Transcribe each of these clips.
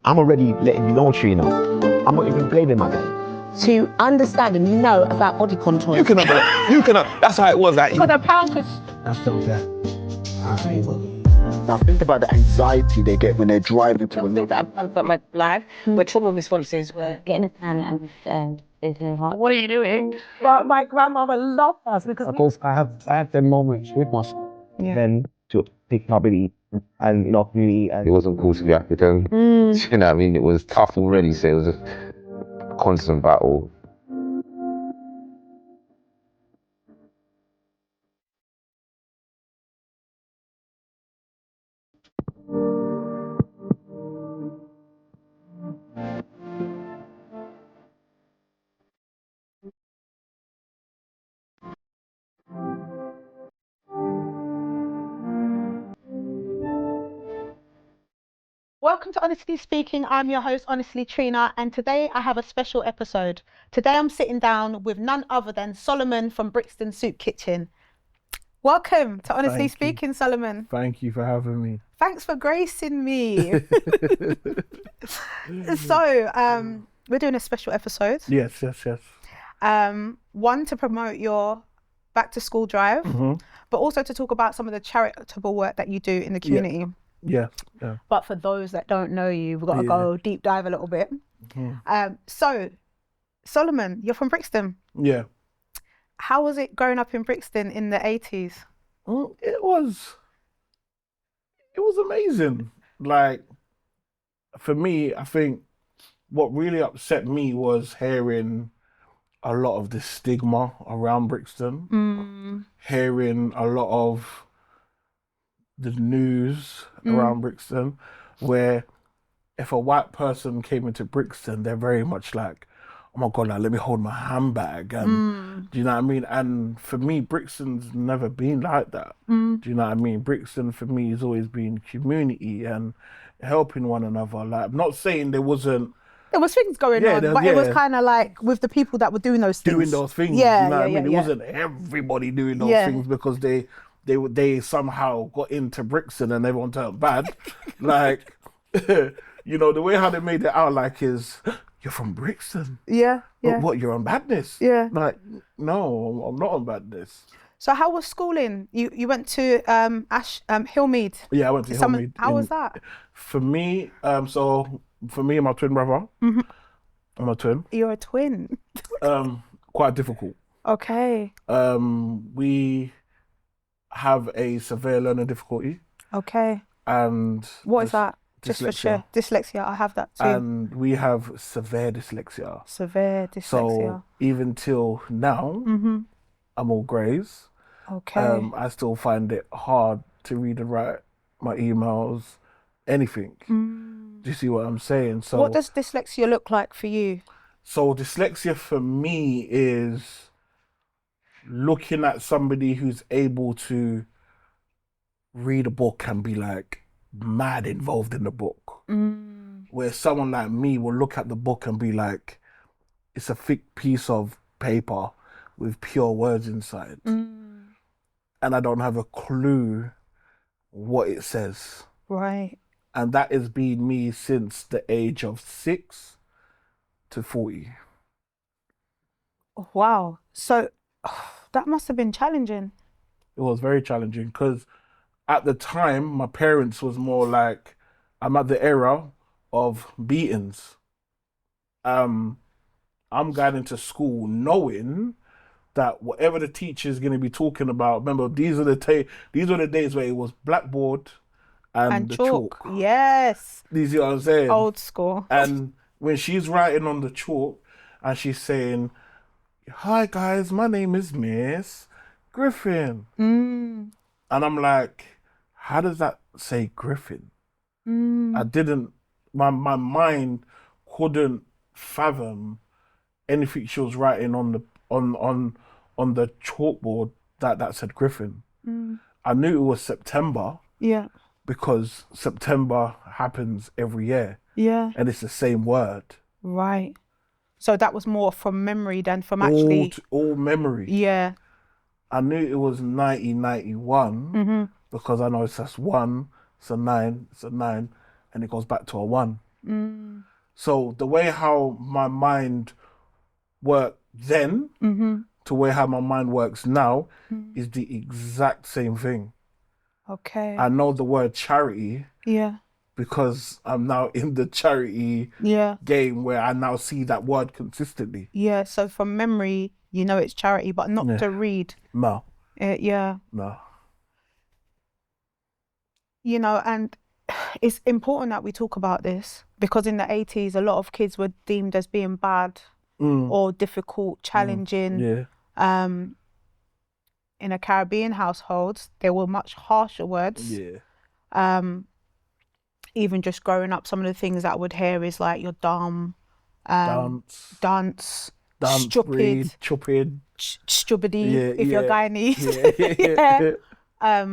I'm already letting you know, Trina. I'm not even blaming my guy. To understand and know about body contours. You cannot. That's how it was. Like, For the pound. I felt that. Now think about the anxiety they get when they're driving to a new. I've got my life where trauma responses were getting a tan and what are you doing? But my grandmother loved us because I have them moments with myself. Yeah. Then to pick up and not really. It wasn't cool to be African. You know what I mean? It was tough already, so it was a constant battle. Welcome to Honestly Speaking. I'm your host, Honestly Trina, and today I have a special episode. Today I'm sitting down with none other than Solomon from Brixton Soup Kitchen. Welcome to Honestly Speaking, Solomon. Thank you for having me. Thanks for gracing me. So, we're doing a special episode. Yes. One, to promote your back to school drive, but also to talk about some of the charitable work that you do in the community. Yeah. But for those that don't know you, we've got to go deep dive a little bit. So, Solomon, you're from Brixton. Yeah. How was it growing up in Brixton in the 80s? It was amazing. Like, for me, I think what really upset me was hearing a lot of the stigma around Brixton, hearing a lot of the news around Brixton, where if a white person came into Brixton, they're very much like, oh my God, like, let me hold my handbag. And do you know what I mean? And for me, Brixton's never been like that. Do you know what I mean? Brixton for me has always been community and helping one another. Like, I'm not saying there was things going on, but it was kind of like with the people that were doing those things. You know what I mean? It wasn't everybody doing those things because they somehow got into Brixton and everyone turned bad. Like, you know, the way how they made it out like is, you're from Brixton. Yeah. What, you're on badness? Yeah. Like, no, I'm not on badness. So how was schooling? You went to Hillmead. Yeah, I went to Hillmead. How was that? For me, for me and my twin brother, I'm a twin. You're a twin. Quite difficult. Okay. We have a severe learning difficulty. Okay. And what is that? Dyslexia. Just for sure. Dyslexia, I have that too. And we have severe dyslexia. Severe dyslexia. So even till now, I'm all greys. Okay. I still find it hard to read and write my emails, anything. Do you see what I'm saying? So what does dyslexia look like for you? So dyslexia for me is looking at somebody who's able to read a book and be like mad involved in the book. Where someone like me will look at the book and be like, it's a thick piece of paper with pure words inside. And I don't have a clue what it says. Right. And that has been me since the age of 6 to 40. Wow. So that must have been challenging. It was very challenging because at the time, my parents was more like, I'm at the era of beatings. I'm going into school knowing that whatever the teacher is going to be talking about, remember, these are the days where it was blackboard and the chalk. Yes. You see what I'm saying? Old school. And when she's writing on the chalk and she's saying, hi guys, my name is Miss Griffin. And I'm like, how does that say Griffin? I didn't, my mind couldn't fathom anything she was writing on the chalkboard that said Griffin. I knew it was September. Yeah. Because September happens every year. Yeah. And it's the same word. Right. So that was more from memory than from actually... All memory. Yeah. I knew it was 1991 because I know it's just 1, it's a 9, and it goes back to a 1. So the way how my mind worked then to way how my mind works now is the exact same thing. Okay. I know the word charity Yeah. because I'm now in the charity Yeah. game where I now see that word consistently. Yeah. So from memory, you know it's charity, but not to read. No. Yeah. No. You know, and it's important that we talk about this because in the 80s, a lot of kids were deemed as being bad or difficult, challenging. Yeah. In a Caribbean household, there were much harsher words. Yeah. Even just growing up, some of the things that I would hear is like you're dumb, dance, stupid, stupidity, if you're Guyanese. Yeah.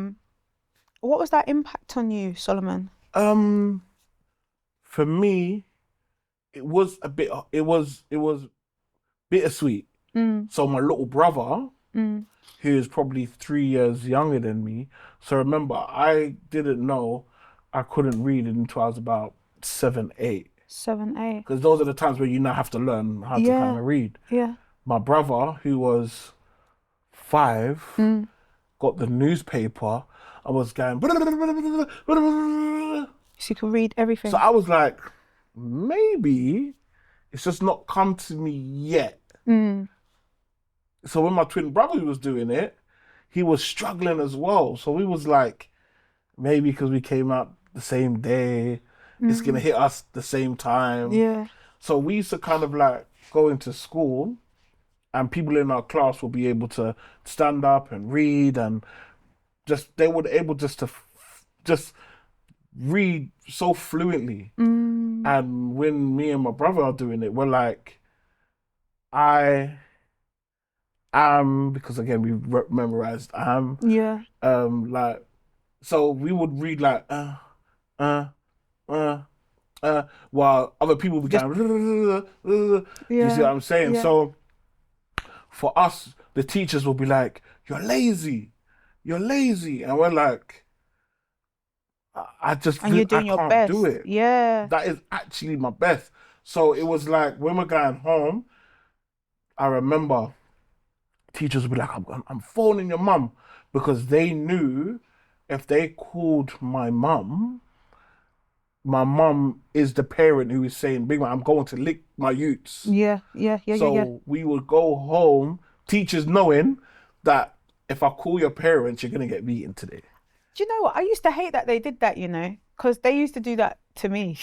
What was that impact on you, Solomon? For me, it was bittersweet. So my little brother, who is probably 3 years younger than me. So remember, I didn't know I couldn't read until I was about 7, 8. 7, 8. Because those are the times where you now have to learn how to kind of read. Yeah. My brother, who was 5, got the newspaper. I was going. So you can read everything. So I was like, maybe it's just not come to me yet. So when my twin brother was doing it, he was struggling as well. So we was like, maybe because we came out the same day, it's gonna hit us the same time. Yeah. So we used to kind of like go into school, and people in our class will be able to stand up and read, and they were able to read so fluently. And when me and my brother are doing it, we're like, I am, because again we memorized am. Yeah. Like, so we would read like while other people would be going. You see what I'm saying? Yeah. So for us, the teachers will be like, "You're lazy, and we're like, And you're doing I your can't best. do it. Yeah. That is actually my best. So it was like when we're going home, I remember teachers would be like, I'm phoning your mum, because they knew if they called my mum is the parent who is saying, "Big man, I'm going to lick my youths." Yeah. So we would go home, teachers knowing that if I call your parents, you're going to get beaten today. Do you know what? I used to hate that they did that, you know, because they used to do that to me.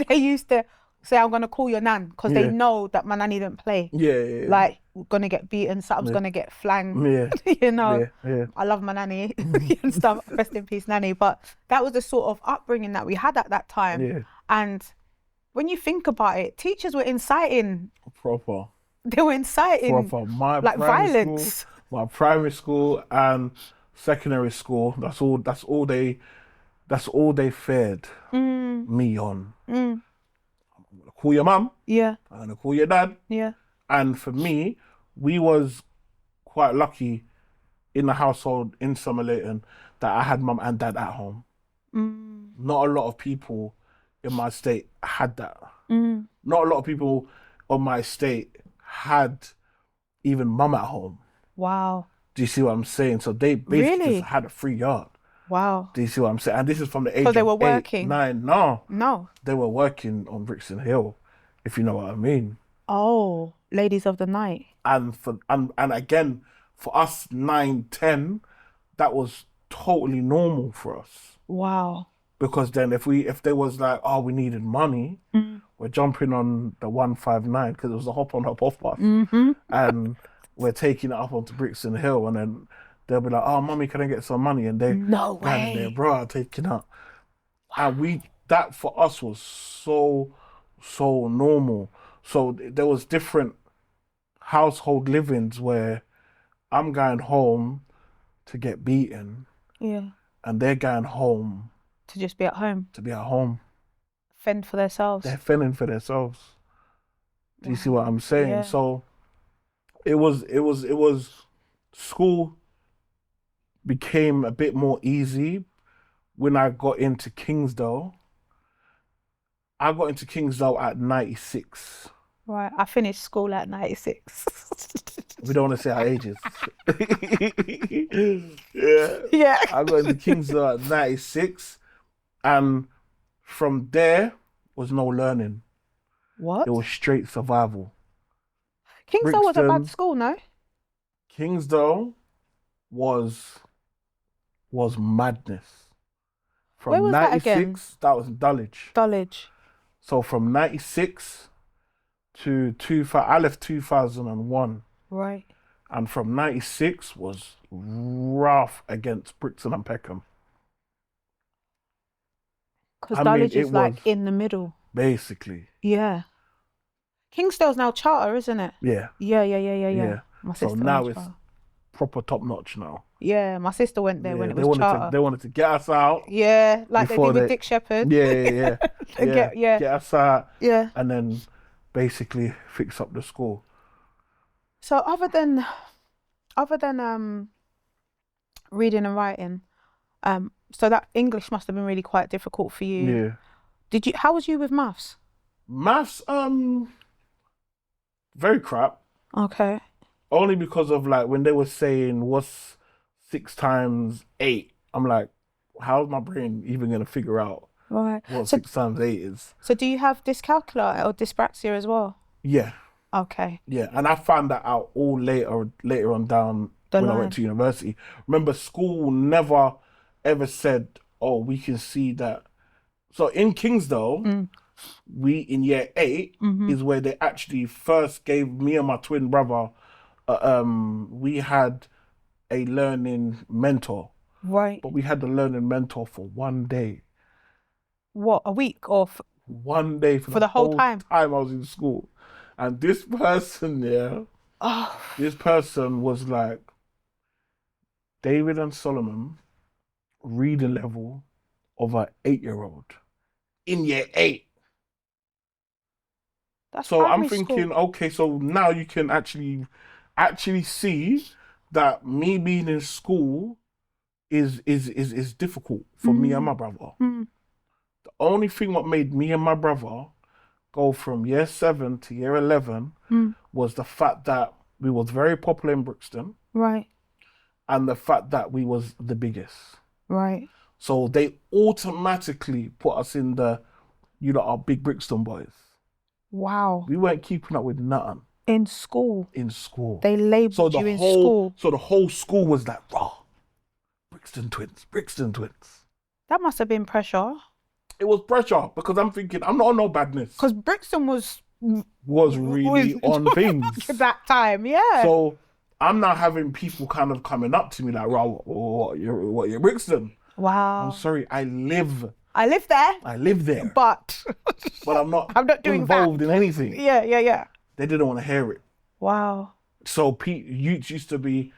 They used to say, "I'm going to call your nan," because they know that my nanny didn't play. Yeah. Like, we're going to get beaten, something's going to get flanged. You know, I love my nanny and stuff. Rest in peace, nanny. But that was the sort of upbringing that we had at that time. Yeah. And when you think about it, teachers were inciting. Proper. They were inciting My like primary violence. School, my primary school and secondary school. That's all they fed me on. I'm gonna call your mum. Yeah. I'm gonna call your dad. Yeah. And for me, we was quite lucky in the household in Somerleyton that I had mum and dad at home. Not a lot of people in my state had that. Not a lot of people on my estate had even mum at home. Wow. Do you see what I'm saying? So they basically Really? just had a free yard. Wow. Do you see what I'm saying? And this is from the age So they of were 8, working? 9. No, No. they were working on Brixton Hill, if you know what I mean. Oh, ladies of the night. And again, for us 9, 10, that was totally normal for us. Wow. Because then if they was like, oh, we needed money, we're jumping on the 159 because it was a hop on hop off bus, and we're taking it up onto Brixton Hill, and then they'll be like, oh, mummy, can I get some money? And they No way. their bra taking up, and that for us was so normal. So there was different household livings where I'm going home to get beaten, Yeah. and they're going home To just be at home. to be at home. Fend for themselves. They're fending for themselves. Do you see what I'm saying? Yeah. So it was school became a bit more easy when I got into Kingsdale. I got into Kingsdale at 96. Right. I finished school at 96. We don't want to say our ages. Yeah. Yeah. I got into Kingsdale at 96. And from there was no learning. What? It was straight survival. Kingsdale was a Brixton. bad school, no? Kingsdale was madness. From Where was that 96, again? that was in Dulwich. Dulwich. So from 96 to 2000, I left 2001. Right. And from 96 was rough against Brixton and Peckham. Because I Dulwich mean, is it like was- in the middle. Basically. Yeah. Kingsdale's now charter, isn't it? Yeah. Yeah. My So sister now went it's charter. proper top notch now. Yeah, my sister went there Yeah, when it they was wanted charter. they wanted to get us out. Yeah, like they before did with they- Dick Shepherd. Yeah. Yeah. Get us out Yeah. and then basically fix up the school. So other than reading and writing, so that English must have been really quite difficult for you. Yeah. How was you with maths? Maths, very crap. Okay. Only because of like when they were saying what's 6 times 8, I'm like, how's my brain even gonna figure out Right. what So 6 times 8 is? so do you have dyscalculia or dyspraxia as well? Yeah, Okay. yeah. And I found that out all later on down The when I line. went to university. Remember, school never ever said, oh, we can see that. So in Kingsdale, we in year 8 is where they actually first gave me and my twin brother, we had a learning mentor, Right. but we had the learning mentor for one day. What, a week or One day for the whole time? I was in school. And this person, this person was like David and Solomon reading level of an 8-year-old in year 8. that's So I'm primary thinking, school. okay, so now you can actually see that me being in school is difficult for me and my brother. The only thing what made me and my brother go from year 7 to year 11 was the fact that we was very popular in Brixton Right. and the fact that we was the biggest. Right. So they automatically put us in the, our big Brixton boys. Wow. We weren't keeping up with nothing In school. in school. They labelled you in school. So the whole school was like, raw. Brixton twins. That must have been pressure. It was pressure because I'm thinking, I'm not on no badness. Because Brixton was Really on things. at that time, yeah. So I'm now having people kind of coming up to me like, raw, what you're Brixton. Wow. I'm sorry, I live there, there. but But I'm not doing involved in anything. yeah. They didn't want to hear it. Wow. So youths used to be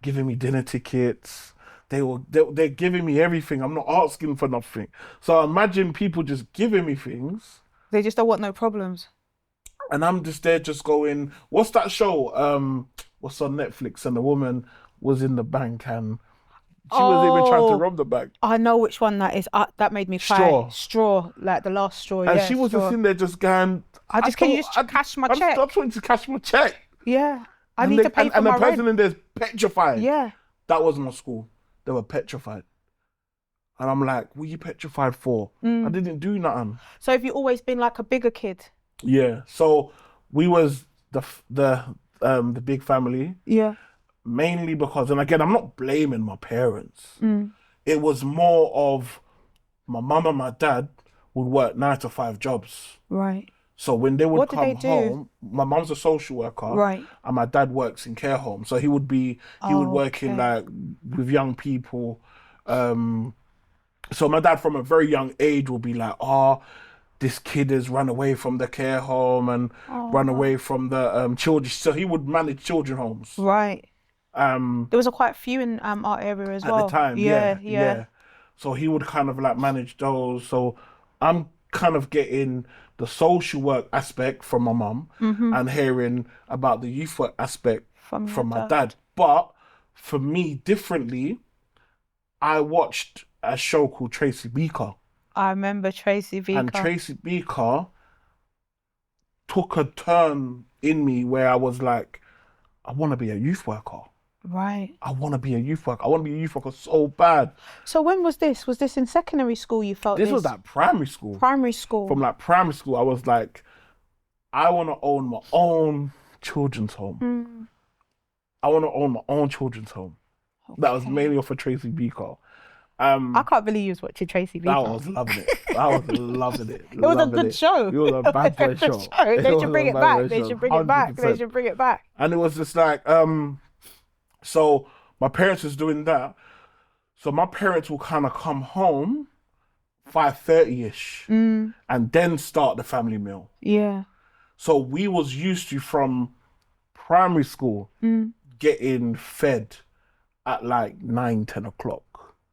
giving me dinner tickets. They're giving me everything. I'm not asking for nothing. So imagine people just giving me things, They just don't want no problems. and I'm just there, just going, "What's that show? What's on Netflix?" And the woman was in the bank, and she was even trying to rob the bank. I know which one that is. That made me cry. Straw, like the last straw. And yeah, she was just in there, just going, Can you just cash my check? I'm trying to cash my check. Yeah. I And need to pay for and my the person rent. in there's petrified. Yeah. That was my school. They were petrified. And I'm like, what are you petrified for? I didn't do nothing. So have you always been like a bigger kid? Yeah. So we was the big family, Yeah. mainly because, and again, I'm not blaming my parents. It was more of my mum and my dad would work 9 to 5 jobs. Right. So when they would What did come they do? home, my mum's a social worker, Right. and my dad works in care home. So he would work in like with young people. So my dad from a very young age would be like, "Oh, this kid has run away from the care home and run away from the children." So he would manage children homes. Right. There was quite a few in our area as well. At the time, yeah. So he would kind of like manage those. So I'm kind of getting the social work aspect from my mum and hearing about the youth work aspect From my dad. But for me, differently, I watched a show called Tracy Beaker. I remember Tracy Beaker. And Tracy Beaker took a turn in me where I was like, I want to be a youth worker. Right. I want to be a youth worker. I want to be a youth worker so bad. So when was this? Was this in secondary school you felt this? This was like primary school. Primary school. From like primary school, I was like, I want to own my own children's home. I want to own my own children's home. Okay. That was mainly off of Tracy Beaker. I can't believe you was watching Tracy Beaker. I was loving it. I was loving it. It was a good show. It was a bad boy show. They should bring it back. They should bring it back. They should bring it back. And it was just like, so my parents was doing that. So my parents will kind of come home 5:30ish and then start the family meal. Yeah. So we was used to from primary school getting fed at like 9-10 o'clock.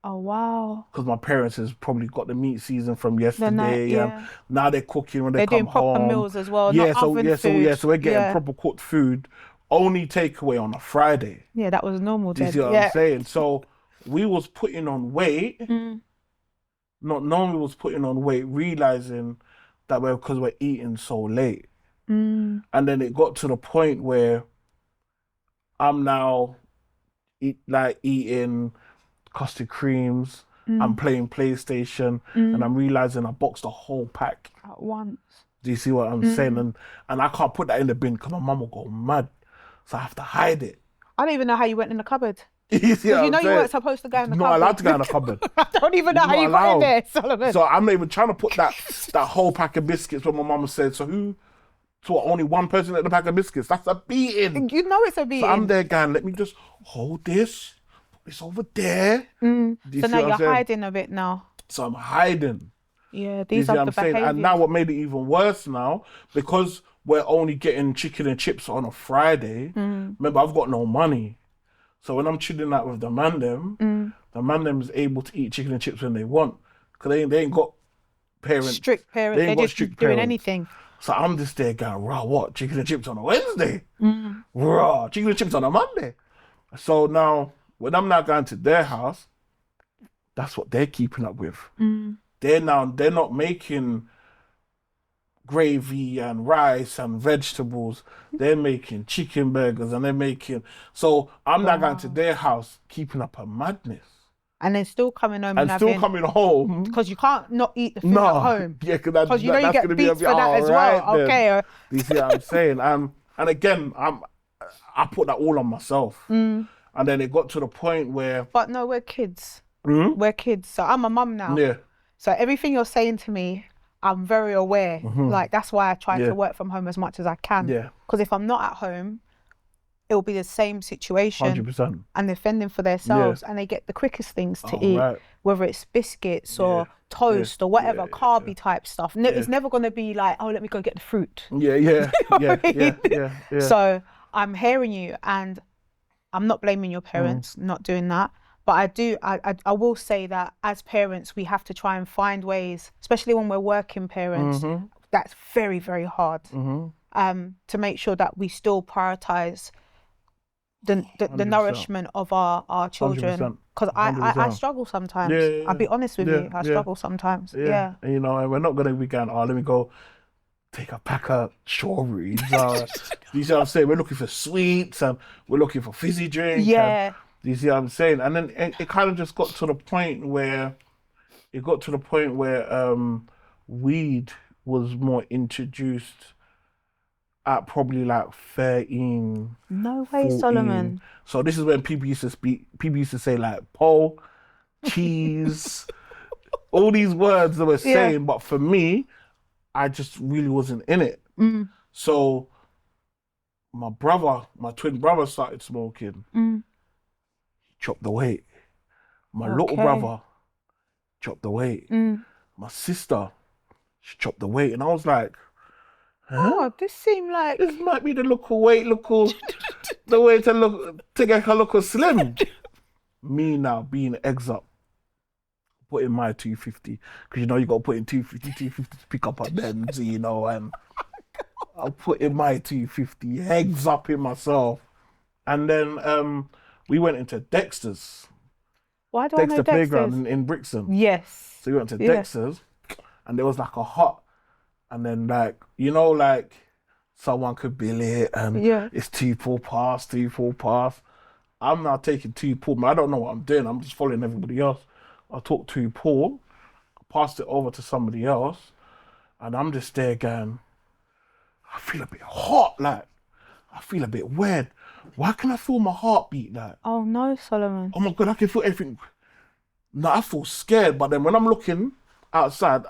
Oh wow! Because my parents has probably got the meat season from yesterday. Yeah. Now they're cooking when they're come doing proper home. meals as well. Yeah, not so oven yeah, food. so we're getting proper cooked food. Only takeaway on a Friday. Yeah, that was normal. Do you see what I'm saying? So we was putting on weight, not knowing we was putting on weight, realizing that because we're eating so late. And then it got to the point where I'm now eating custard creams, I'm playing PlayStation, and I'm realizing I boxed a whole pack at once. Do you see what I'm saying? And I can't put that in the bin because my mum will go mad. So I have to hide it. I don't even know how you went in the cupboard. You see what I'm you saying? weren't supposed to go in the cupboard. Not allowed to go in the cupboard. I don't even know how you got in there, Solomon. So I'm not even trying to put that whole pack of biscuits when my mum said, so only one person at the pack of biscuits? That's a beating. You know it's a beating. So I'm there going, let me just hold this, put this over there. So now you're hiding a bit now. So I'm hiding. Yeah, these are the behaviours. And now what made it even worse now, because we're only getting chicken and chips on a Friday, remember I've got no money. So when I'm chilling out with the man them is able to eat chicken and chips when they want. Because they ain't got parents. Strict parents, they're just doing anything. So I'm just there going, raw, what? Chicken and chips on a Wednesday? Raw, chicken and chips on a Monday? So now, when I'm now going to their house, that's what they're keeping up with. They're not making gravy and rice and vegetables. They're making chicken burgers and they're making... So I'm now going to their house, keeping up a madness. And then still coming home coming home. Because you can't not eat the food at home. Yeah, because you know you get beats for that as well. Then. Okay. You see what I'm saying? And again, I put that all on myself. And then it got to the point where... But no, we're kids. We're kids. So I'm a mum now. Yeah. So everything you're saying to me, I'm very aware. Like, that's why I try to work from home as much as I can. Yeah. Because if I'm not at home, it'll be the same situation. 100%. And they're fending for themselves and they get the quickest things to eat, whether it's biscuits or toast or whatever, carby type stuff. It's never going to be like, oh, let me go get the fruit. Yeah. So I'm hearing you, and I'm not blaming your parents not doing that. But I will say that as parents, we have to try and find ways, especially when we're working parents, that's very, very hard, to make sure that we still prioritise the nourishment of our children. Because I struggle sometimes. I'll be honest with you, I struggle sometimes. Yeah. And, and we're not going to be going, let me go take a pack of strawberries. You see what I'm saying? We're looking for sweets and we're looking for fizzy drinks. Yeah. Do you see what I'm saying? And then it kind of just got to the point where weed was more introduced at probably like 13. No way, 14. Solomon. So this is when people used to say like pole, cheese, all these words they were saying, but for me, I just really wasn't in it. So my twin brother started smoking. Chopped the weight. My little brother chopped the weight. My sister, she chopped the weight. And I was like, oh, this might be the the way to get her look slim. Me now being eggs up, put in my 250. Because you got to put in 250 to pick up a Benz, and I'll put in my 250, eggs up in myself. And then we went into Dexter's. Why do I know Dexter's? Playground in Brixton. Yes. So we went to Dexter's. and there was like a hut, and then like, you know, like someone could bill it and Yeah. it's 2 pull pass, 2 pull pass. I'm now taking 2 pull, but I don't know what I'm doing. I'm just following everybody else. I took 2 pull, passed it over to somebody else, and I'm just there going, I feel a bit hot, like I feel a bit weird. Why can I feel my heartbeat like? Oh no, Solomon. Oh my God, I can feel everything. No, I feel scared, but then when I'm looking outside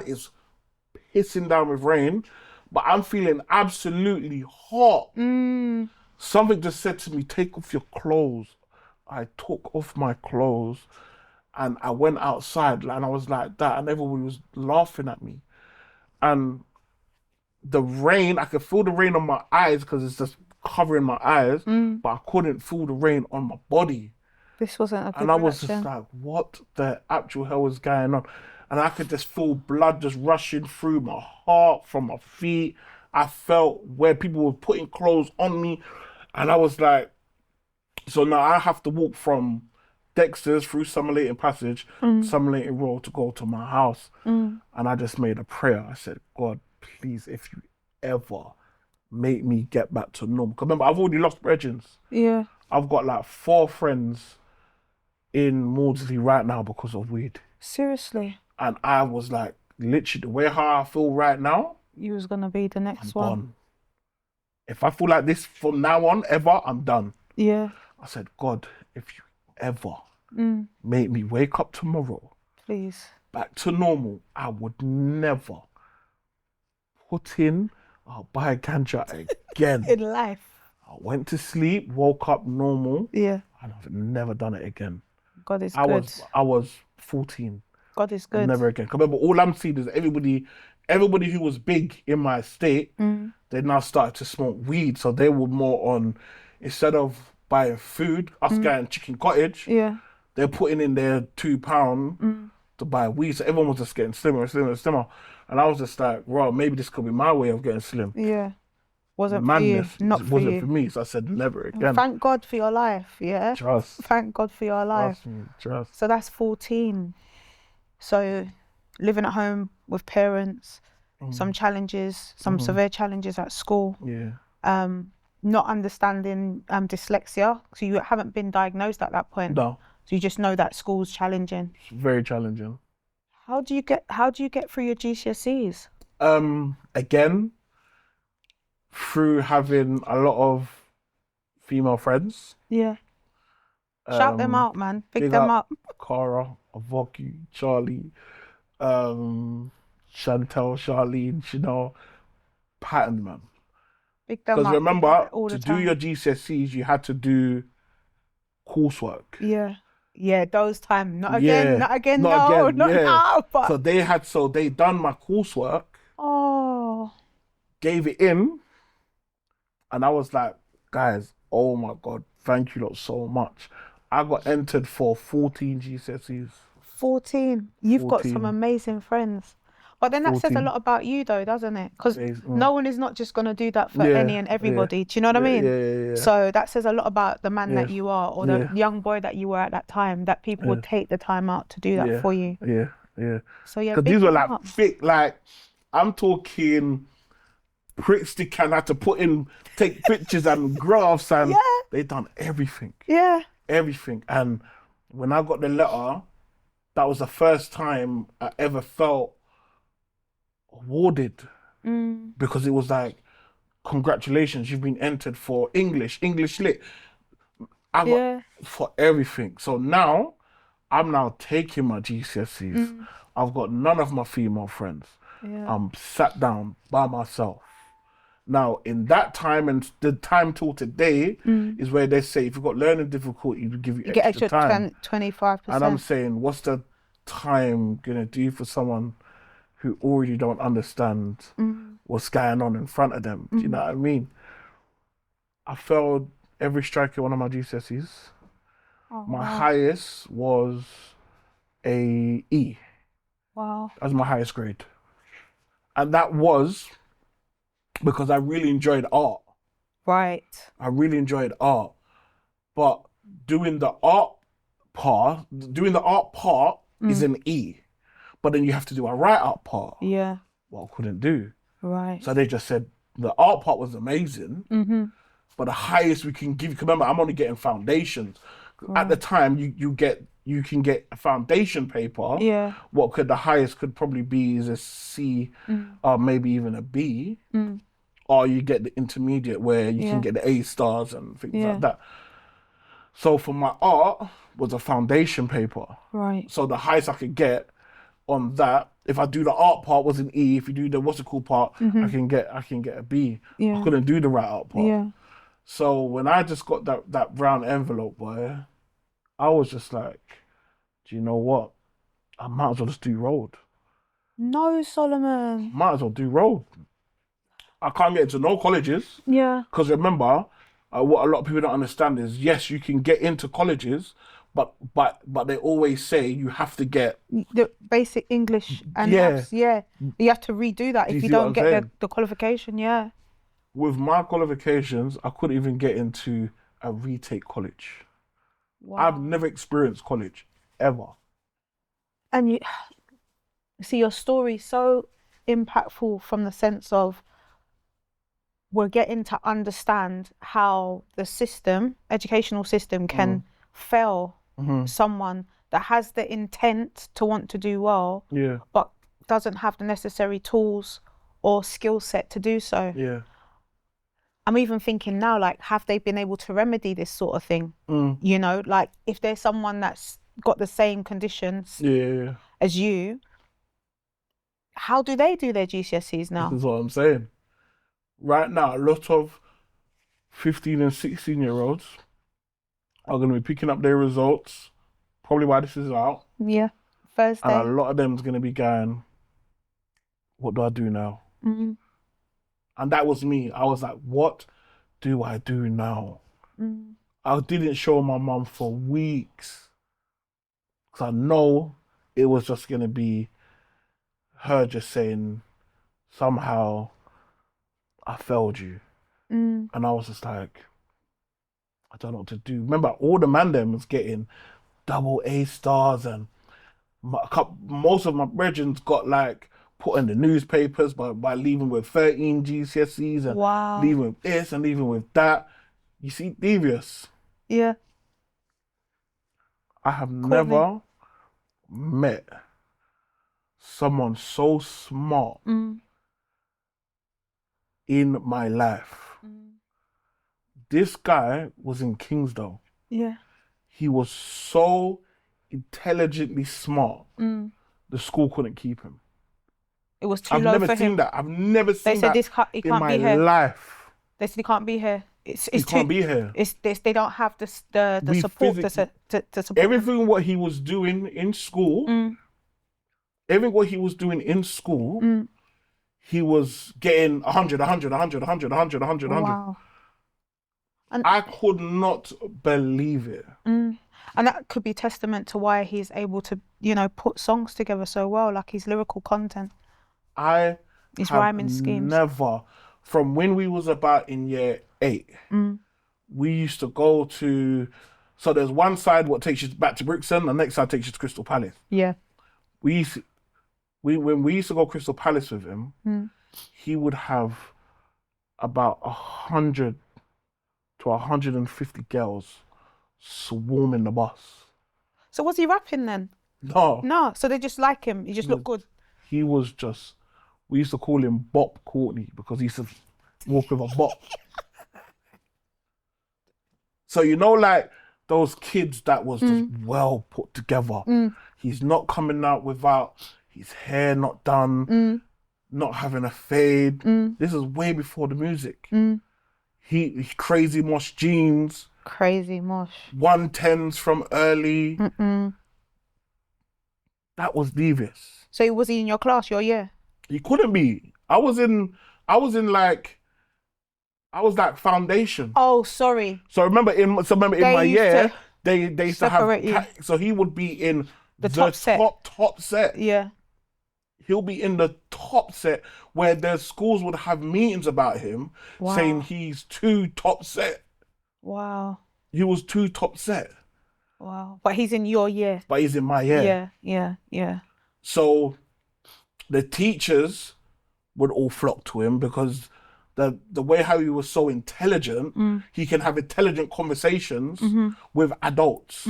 is pissing down with rain, but I'm feeling absolutely hot. Something just said to me, take off your clothes. I took off my clothes and I went outside and I was like that, and everybody was laughing at me. And the rain, I could feel the rain on my eyes because it's just covering my eyes, but I couldn't feel the rain on my body. This wasn't a good And I was just reaction. like, what the actual hell is going on? And I could just feel blood just rushing through my heart, from my feet. I felt where people were putting clothes on me. And I was like, so now I have to walk from Dexter's through Summer Leighton Passage, Summer Leighton Road to go to my house. And I just made a prayer. I said, God, please, if you ever make me get back to normal. Because remember, I've already lost brethren. Yeah. I've got like 4 friends in Maudsley right now because of weed. Seriously. And I was like, literally, the way how I feel right now, You was gonna be the next I'm one. gone. If I feel like this from now on, ever, I'm done. Yeah. I said, God, if you ever make me wake up tomorrow Please. back to normal, I would never put in or buy ganja again. In life. I went to sleep, woke up normal, Yeah. and I've never done it again. God is I good. was 14. God is good. Never again. 'Cause remember, all I'm seeing is everybody who was big in my state, they now started to smoke weed. So they were more on, instead of buying food, us getting chicken cottage, Yeah. they're putting in their £2 to buy weed. So everyone was just getting slimmer and slimmer and slimmer. And I was just like, well, maybe this could be my way of getting slim. Yeah. Wasn't Madness. for you. Not It for wasn't you. for me. So I said, never again. Thank God for your life, yeah? Trust. Thank God for your life. Trust me. Trust. So that's 14. So living at home with parents, some challenges, some severe challenges at school, Yeah. not understanding dyslexia. So you haven't been diagnosed at that point. No. So you just know that school's challenging. It's very challenging. How do you get through your GCSEs? Again, through having a lot of female friends. Yeah. Shout them out, man. Pick big them up. Cara, Avoki, Charlie, Chantel, Charlene, Chanel, pattern, man. Pick them Because up. remember, all the to do time. your GCSEs, you had to do coursework. Yeah. Yeah, those times. Not Yeah, again, not again, not no, again, not yeah. now. But So they done my coursework, oh, gave it in, and I was like, guys, oh my God, thank you lot so much. I got entered for 14 GCSEs. 14. You've got some 14. amazing friends. But then that says a 14. lot about you though, doesn't it? Because no one is not just going to do that for Yeah, any and everybody. Do you know what I mean? Yeah. So that says a lot about the man that Yeah. you are, or the Yeah. young boy that you were at that time, that people would take the time out to do that Yeah. for you. Yeah. So yeah, Because big these were them like up. thick, like, I'm talking Brixton can had to take pictures and graphs, and Yeah. they done everything. Yeah. Everything. And when I got the letter, that was the first time I ever felt awarded, because it was like, congratulations, you've been entered for English lit. I got Yeah. for everything. So now I'm now taking my GCSEs. I've got none of my female friends. Yeah. I'm sat down by myself. Now, in that time and the time till today is where they say if you've got learning difficulty, we give you, You get extra extra time. 25%. And I'm saying, what's the time gonna do for someone who already don't understand what's going on in front of them? Do you know what I mean? I failed every strike at one of my GCSEs. Oh, My wow. highest was a E. Wow. That was my highest grade. And that was because I really enjoyed art. Right. I really enjoyed art. But doing the art part is an E. but then you have to do a write up part. Yeah. What I couldn't do. Right. So they just said the art part was amazing, but the highest we can give. Remember, I'm only getting foundations. At the time, you can get a foundation paper. Yeah. What could the highest could probably be is a C, or maybe even a B, or you get the intermediate where you can get the A stars and things like that. So for my art was a foundation paper. Right. So the highest I could get on that, if I do the art part was an E. If you do the what's it called part, I can get a B. I couldn't do the write up part. Yeah. So when I just got that brown envelope, boy, I was just like, do you know what? I might as well just do road. No, Solomon. Might as well do road. I can't get into no colleges. Yeah. Because remember, what a lot of people don't understand is, yes, you can get into colleges, but they always say you have to get The basic English and maths, you have to redo that if you see what don't I'm get saying? the qualification, With my qualifications, I couldn't even get into a retake college. Wow. I've never experienced college, ever. And you see your story so impactful from the sense of we're getting to understand how the educational system can fail someone that has the intent to want to do well, but doesn't have the necessary tools or skill set to do so. Yeah. I'm even thinking now, like, have they been able to remedy this sort of thing? You know, like if there's someone that's got the same conditions as you, how do they do their GCSEs now? This is what I'm saying. Right now, a lot of 15 and 16-year-olds are going to be picking up their results, probably while this is out. Yeah, Thursday. And a lot of them is going to be going, what do I do now? And that was me. I was like, what do I do now? I didn't show my mum for weeks. Because I know it was just going to be her just saying, somehow, I failed you. And I was just like, I don't know what to do. Remember, all the man them was getting double A stars, and most of my brethren got like put in the newspapers by leaving with 13 GCSEs and leaving with this and leaving with that. You see, devious. Yeah. I have never met someone so smart in my life. This guy was in Kingsdale. Yeah. He was so intelligently smart. The school couldn't keep him. It was too I've low never for seen him. that. I've never They seen said that he in can't my be here. life. They said he can't be here. He can't be here. They don't have the We support to physically- support him. Everything what he was doing in school, everything what he was doing in school, he was getting 100, 100, 100, 100, 100, 100, 100. Wow. And I could not believe it. and that could be testament to why he's able to, you know, put songs together so well, like his lyrical content. His rhyming schemes. Never, from when we was about in year 8, we used to go to, so there's one side what takes you back to Brixton, the next side takes you to Crystal Palace. Yeah. When we used to go Crystal Palace with him, he would have about 100 to 150 girls swarming the bus. So was he rapping then? No. No. So they just like him. He just looked good. He was just, we used to call him Bop Courtney because he used to walk with a bop. So, you know, like those kids that was just well put together. He's not coming out without his hair not done, not having a fade. This is way before the music. He crazy mosh jeans. Crazy mosh. 110s from early. That was devious. So was he in your class, your year? He couldn't be. I was like foundation. Oh, sorry. So remember in my used year, to they used to separate you. have, so he would be in The top set. top set. Yeah. He'll be in the top set where the schools would have meetings about him saying he's too top set. Wow. He was too top set. Wow. But he's in your year. But he's in my year. Yeah. So the teachers would all flock to him because the way how he was so intelligent, he can have intelligent conversations with adults.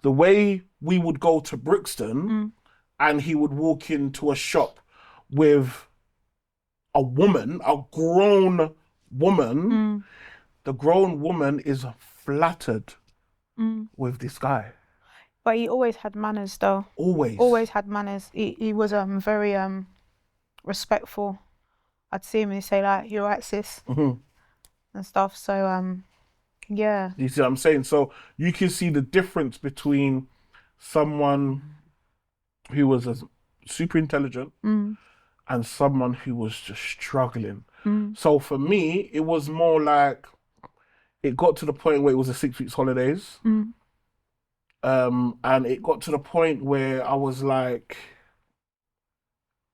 The way we would go to Brixton and he would walk into a shop with a woman, a grown woman, the grown woman is flattered with this guy. But he always had manners, though. Always had manners. He was very respectful. I'd see him and he'd say like, "You're right, sis," and stuff. So yeah. You see what I'm saying? So you can see the difference between someone who was super intelligent and someone who was just struggling. So for me, it was more like it got to the point where it was a 6 weeks holidays. And it got to the point where I was like,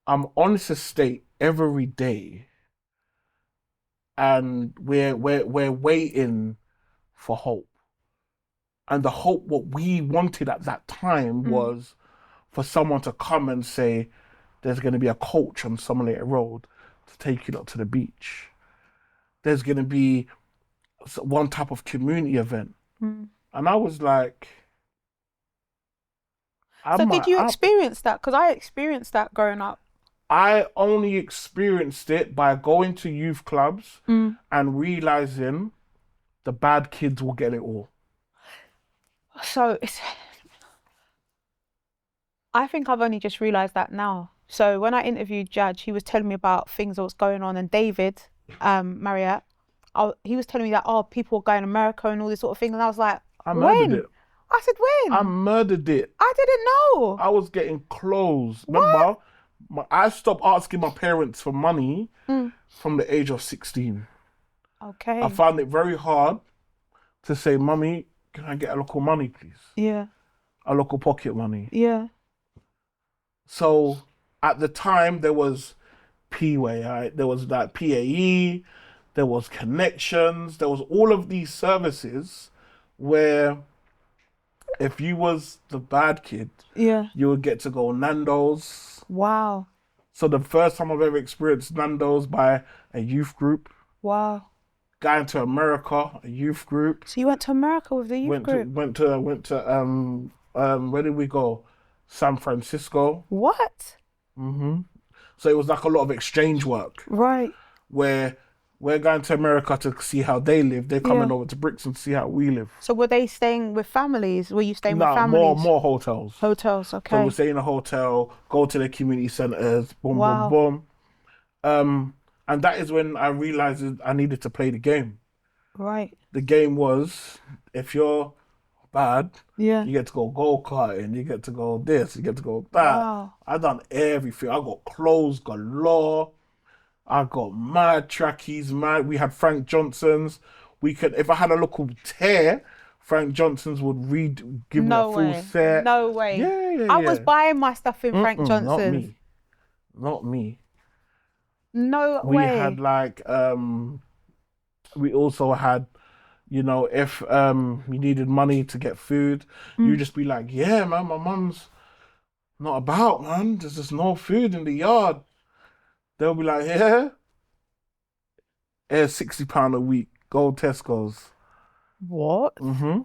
I'm on this estate every day and we're waiting for hope. And the hope what we wanted at that time was for someone to come and say, there's going to be a coach on Summerlake Road to take you up to the beach. There's going to be one type of community event. And I was like... So did you experience that? Because I experienced that growing up. I only experienced it by going to youth clubs and realizing the bad kids will get it all. So I think I've only just realized that now. So when I interviewed Judge, he was telling me about things that was going on, and David Marriott, he was telling me that people were going to America and all this sort of thing, and I was like, I murdered it. I said, when? I murdered it. I didn't know. I was getting close. Remember, I stopped asking my parents for money from the age of 16. Okay. I found it very hard to say, Mummy, can I get a local money, please? Yeah. A local pocket money. Yeah. So at the time, there was P-Way, right? There was that PAE, there was Connections, there was all of these services where if you was the bad kid, you would get to go Nando's. Wow. So the first time I've ever experienced Nando's by a youth group. Wow. Going to America, a youth group. So you went to America with the youth group? Went to where did we go? San Francisco. What? So it was like a lot of exchange work. Right. Where we're going to America to see how they live. They're coming over to Brixton to see how we live. So were they staying with families? Were you staying with families? more hotels. Hotels, okay. So we'll stay in a hotel, go to the community centres, boom, boom, boom. And that is when I realised I needed to play the game. Right. The game was, if you're bad, you get to go go-karting, you get to go this, you get to go that. Wow. I done everything. I got clothes galore. I got mad trackies, we had Frank Johnson's. If I had a local tear, Frank Johnson's would give me a full set. No way. Yeah. I was buying my stuff in Frank Johnson's. Not me. No way. We had like, we also had, if you needed money to get food, you just be like, yeah, man, my mum's not about, man. There's just no food in the yard. They'll be like, yeah, it's £60 a week. Go Tesco's. What? We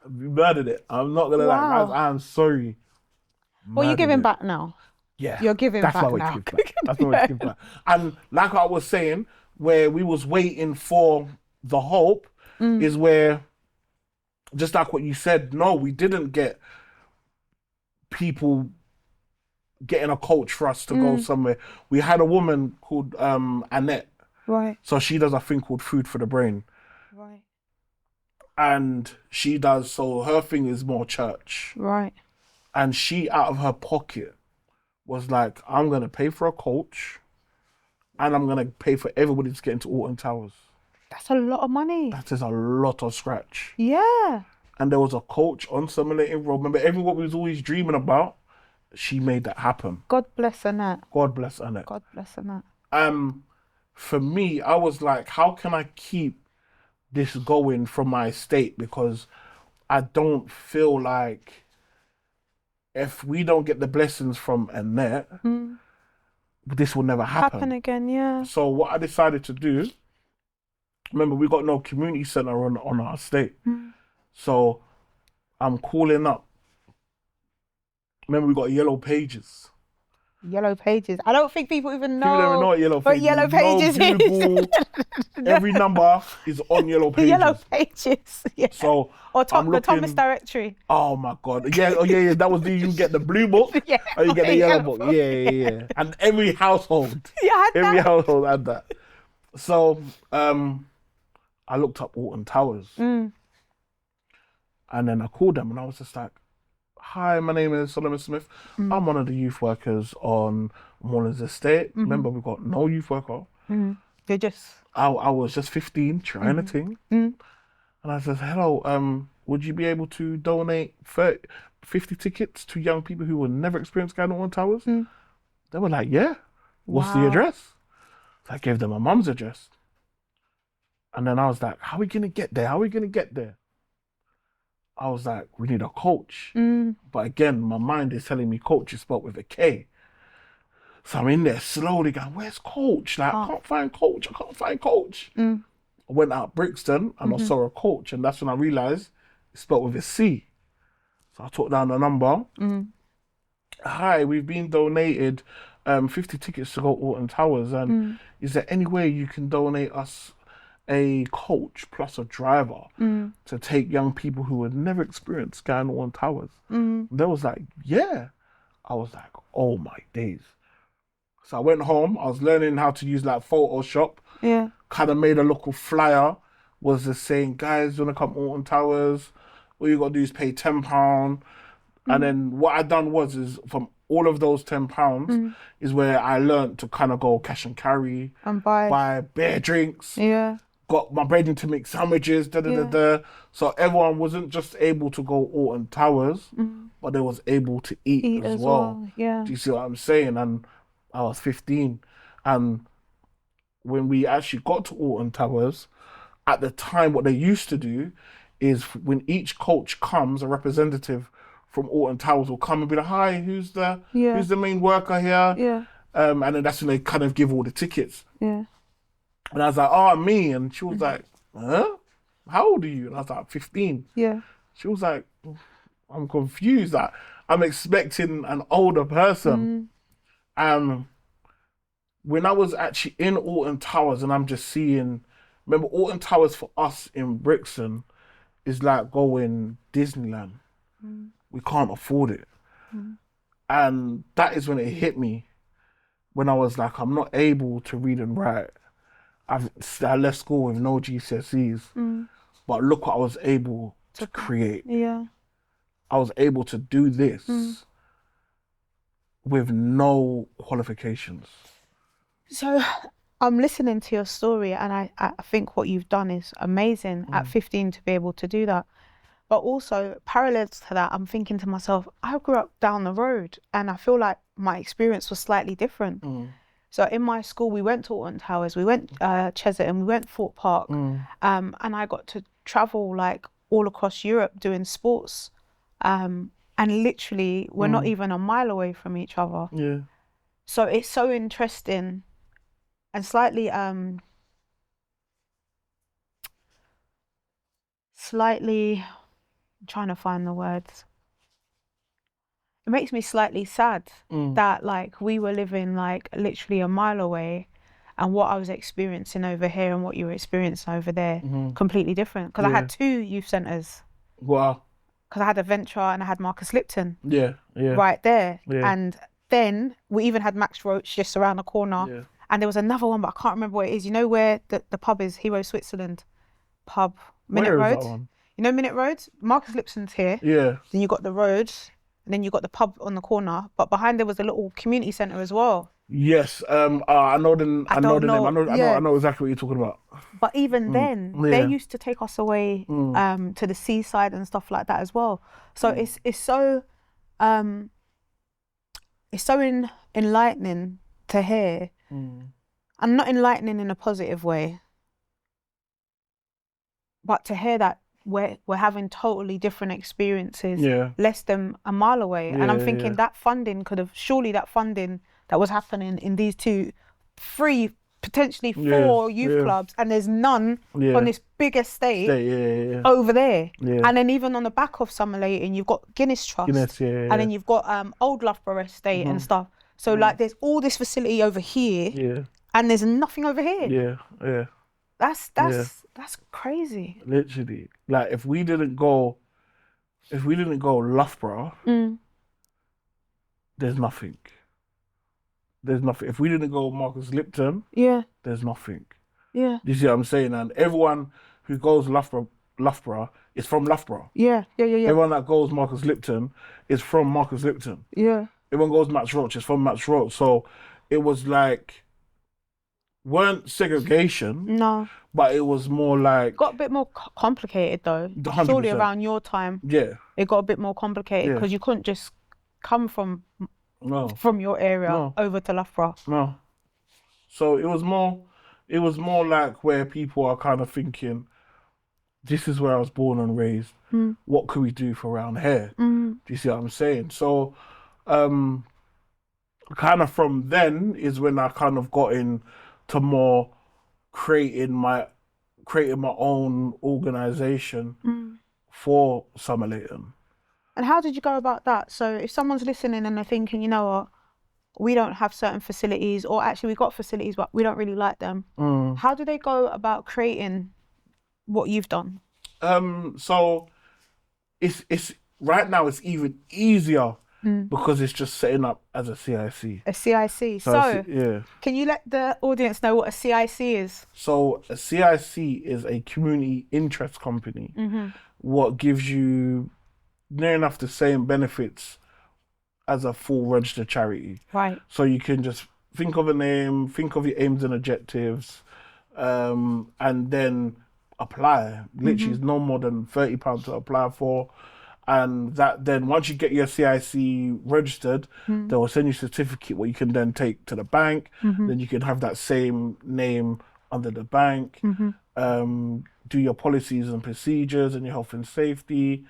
murdered it. I'm not gonna lie, guys. I'm sorry. Well, you're giving back now. Yeah, you're giving back now. That's my way to give back. And like I was saying, where we was waiting for the hope is where, just like what you said, no, we didn't get people getting a coach for us to go somewhere. We had a woman called Annette. Right. So she does a thing called Food for the Brain. Right. And she does, so her thing is more church. Right. And she, out of her pocket, was like, I'm going to pay for a coach and I'm going to pay for everybody to get into Alton Towers. That's a lot of money. That is a lot of scratch. Yeah. And there was a coach on Summerlake Road. Remember, everyone we was always dreaming about, she made that happen. God bless Annette. God bless Annette. God bless Annette. For me, I was like, how can I keep this going from my estate? Because I don't feel like if we don't get the blessings from Annette, this will never happen. Again, yeah. So what I decided to do, remember we got no community centre on our estate. So I'm calling up. Remember we got Yellow Pages. Yellow Pages. I don't think people even know. People don't even know what Yellow what Pages Yellow Pages no is. Google, every number is on Yellow Pages. Yellow Pages. Yeah. So or I'm the Thomas looking- Directory. Oh my God. Yeah, yeah. That was you get the blue book Yeah. or you get the yellow Yellow book. Yeah. And every household. Yeah, I had Every that. household had that. So I looked up Alton Towers. And then I called them and I was just like, hi, my name is Solomon Smith. I'm one of the youth workers on Moreland's estate. Remember, we've got no youth worker. You're just. I was just 15, trying a thing. And I said, hello, would you be able to donate 50 tickets to young people who will never experience going to Alton Towers? They were like, yeah. What's the Wow. address? So I gave them my mum's address. And then I was like, how are we going to get there? How are we going to get there? I was like, we need a coach. But again, my mind is telling me coach is spelled with a K. So I'm in there slowly going, where's coach? Like, I can't find coach. I can't find coach. I went out Brixton and I saw a coach. And that's when I realised it's spelled with a C. So I took down the number. Hi, we've been donated 50 tickets to go Alton Towers. And is there any way you can donate us a coach plus a driver to take young people who had never experienced going on towers? They was like, yeah. I was like, oh my days. So I went home, I was learning how to use like Photoshop, kind of made a local flyer, was just saying, guys, you want to come Alton Towers? All you got to do is pay £10. And then what I done is from all of those £10 is where I learned to kind of go cash and carry, And buy. beer drinks, Yeah. got my brethren to make sandwiches, So everyone wasn't just able to go Alton Towers, but they was able to eat as well. Yeah. Do you see what I'm saying? And I was 15. And when we actually got to Alton Towers, at the time, what they used to do is when each coach comes, a representative from Alton Towers will come and be like, hi, who's the main worker here? Yeah. And then that's when they kind of give all the tickets. Yeah. And I was like, oh, me. And she was like, huh? How old are you? And I was like, 15. Yeah. She was like, I'm confused. Like, I'm expecting an older person. When I was actually in Alton Towers and I'm just seeing, remember Alton Towers for us in Brixton is like going Disneyland. We can't afford it. And that is when it hit me. When I was like, I'm not able to read and write. I left school with no GCSEs, but look what I was able to create. Yeah. I was able to do this with no qualifications. So I'm listening to your story and I think what you've done is amazing at 15 to be able to do that. But also parallel to that, I'm thinking to myself, I grew up down the road and I feel like my experience was slightly different. So in my school, we went to Alton Towers, we went Cheserton, we went Thorpe Park, and I got to travel like all across Europe doing sports. And literally, we're not even a mile away from each other. Yeah. So it's so interesting and slightly I'm trying to find the words. It makes me slightly sad that like we were living like literally a mile away and what I was experiencing over here and what you were experiencing over there completely different. Because I had 2 youth centres. Wow. Because I had Adventure and I had Marcus Lipton Yeah. right there. Yeah. And then we even had Max Roach just around the corner. Yeah. And there was another one, but I can't remember what it is. You know where the pub is? Hero Switzerland pub. Minute Where is Road. that one? You know Minute Road? Marcus Lipton's here. Yeah. Then you got the road. And then you got the pub on the corner. But behind there was a little community centre as well. Yes. I know the name. I know exactly what you're talking about. But even then, they used to take us away to the seaside and stuff like that as well. So it's so enlightening to hear, and not enlightening in a positive way, but to hear that we're having totally different experiences Yeah. less than a mile away. And I'm Yeah, thinking yeah. that funding surely that funding that was happening in these three, potentially four youth clubs, and there's none on this big estate over there. Yeah. And then even on the back of Summerlayton, you've got Guinness Trust, Guinness, yeah. and then you've got Old Loughborough Estate and stuff. So like there's all this facility over here, and there's nothing over here. Yeah, yeah. That's crazy. Literally. Like if we didn't go Loughborough, there's nothing. There's nothing. If we didn't go Marcus Lipton, there's nothing. Yeah. Do you see what I'm saying? And everyone who goes Loughborough is from Loughborough. Yeah. Everyone that goes Marcus Lipton is from Marcus Lipton. Yeah. Everyone goes Max Roach is from Max Roach. So it was like, weren't segregation. No. But it was more like... Got a bit more complicated though. 100%. Surely around your time. Yeah. It got a bit more complicated because you couldn't just come from your area over to Loughborough. No. So it was more like where people are kind of thinking, this is where I was born and raised. What could we do for around here? Do you see what I'm saying? So kind of from then is when I kind of got into more creating my own organisation for Summerlayton. And how did you go about that? So if someone's listening and they're thinking, you know what, we don't have certain facilities, or actually we've got facilities but we don't really like them. How do they go about creating what you've done? So it's right now it's even easier because it's just setting up as a CIC. A CIC. So can you let the audience know what a CIC is? So a CIC is a community interest company. What gives you near enough the same benefits as a full registered charity. Right. So you can just think of a name, think of your aims and objectives, and then apply. Literally, it's no more than £30 to apply for. And that then once you get your CIC registered, they will send you a certificate what you can then take to the bank. Then you can have that same name under the bank, do your policies and procedures and your health and safety.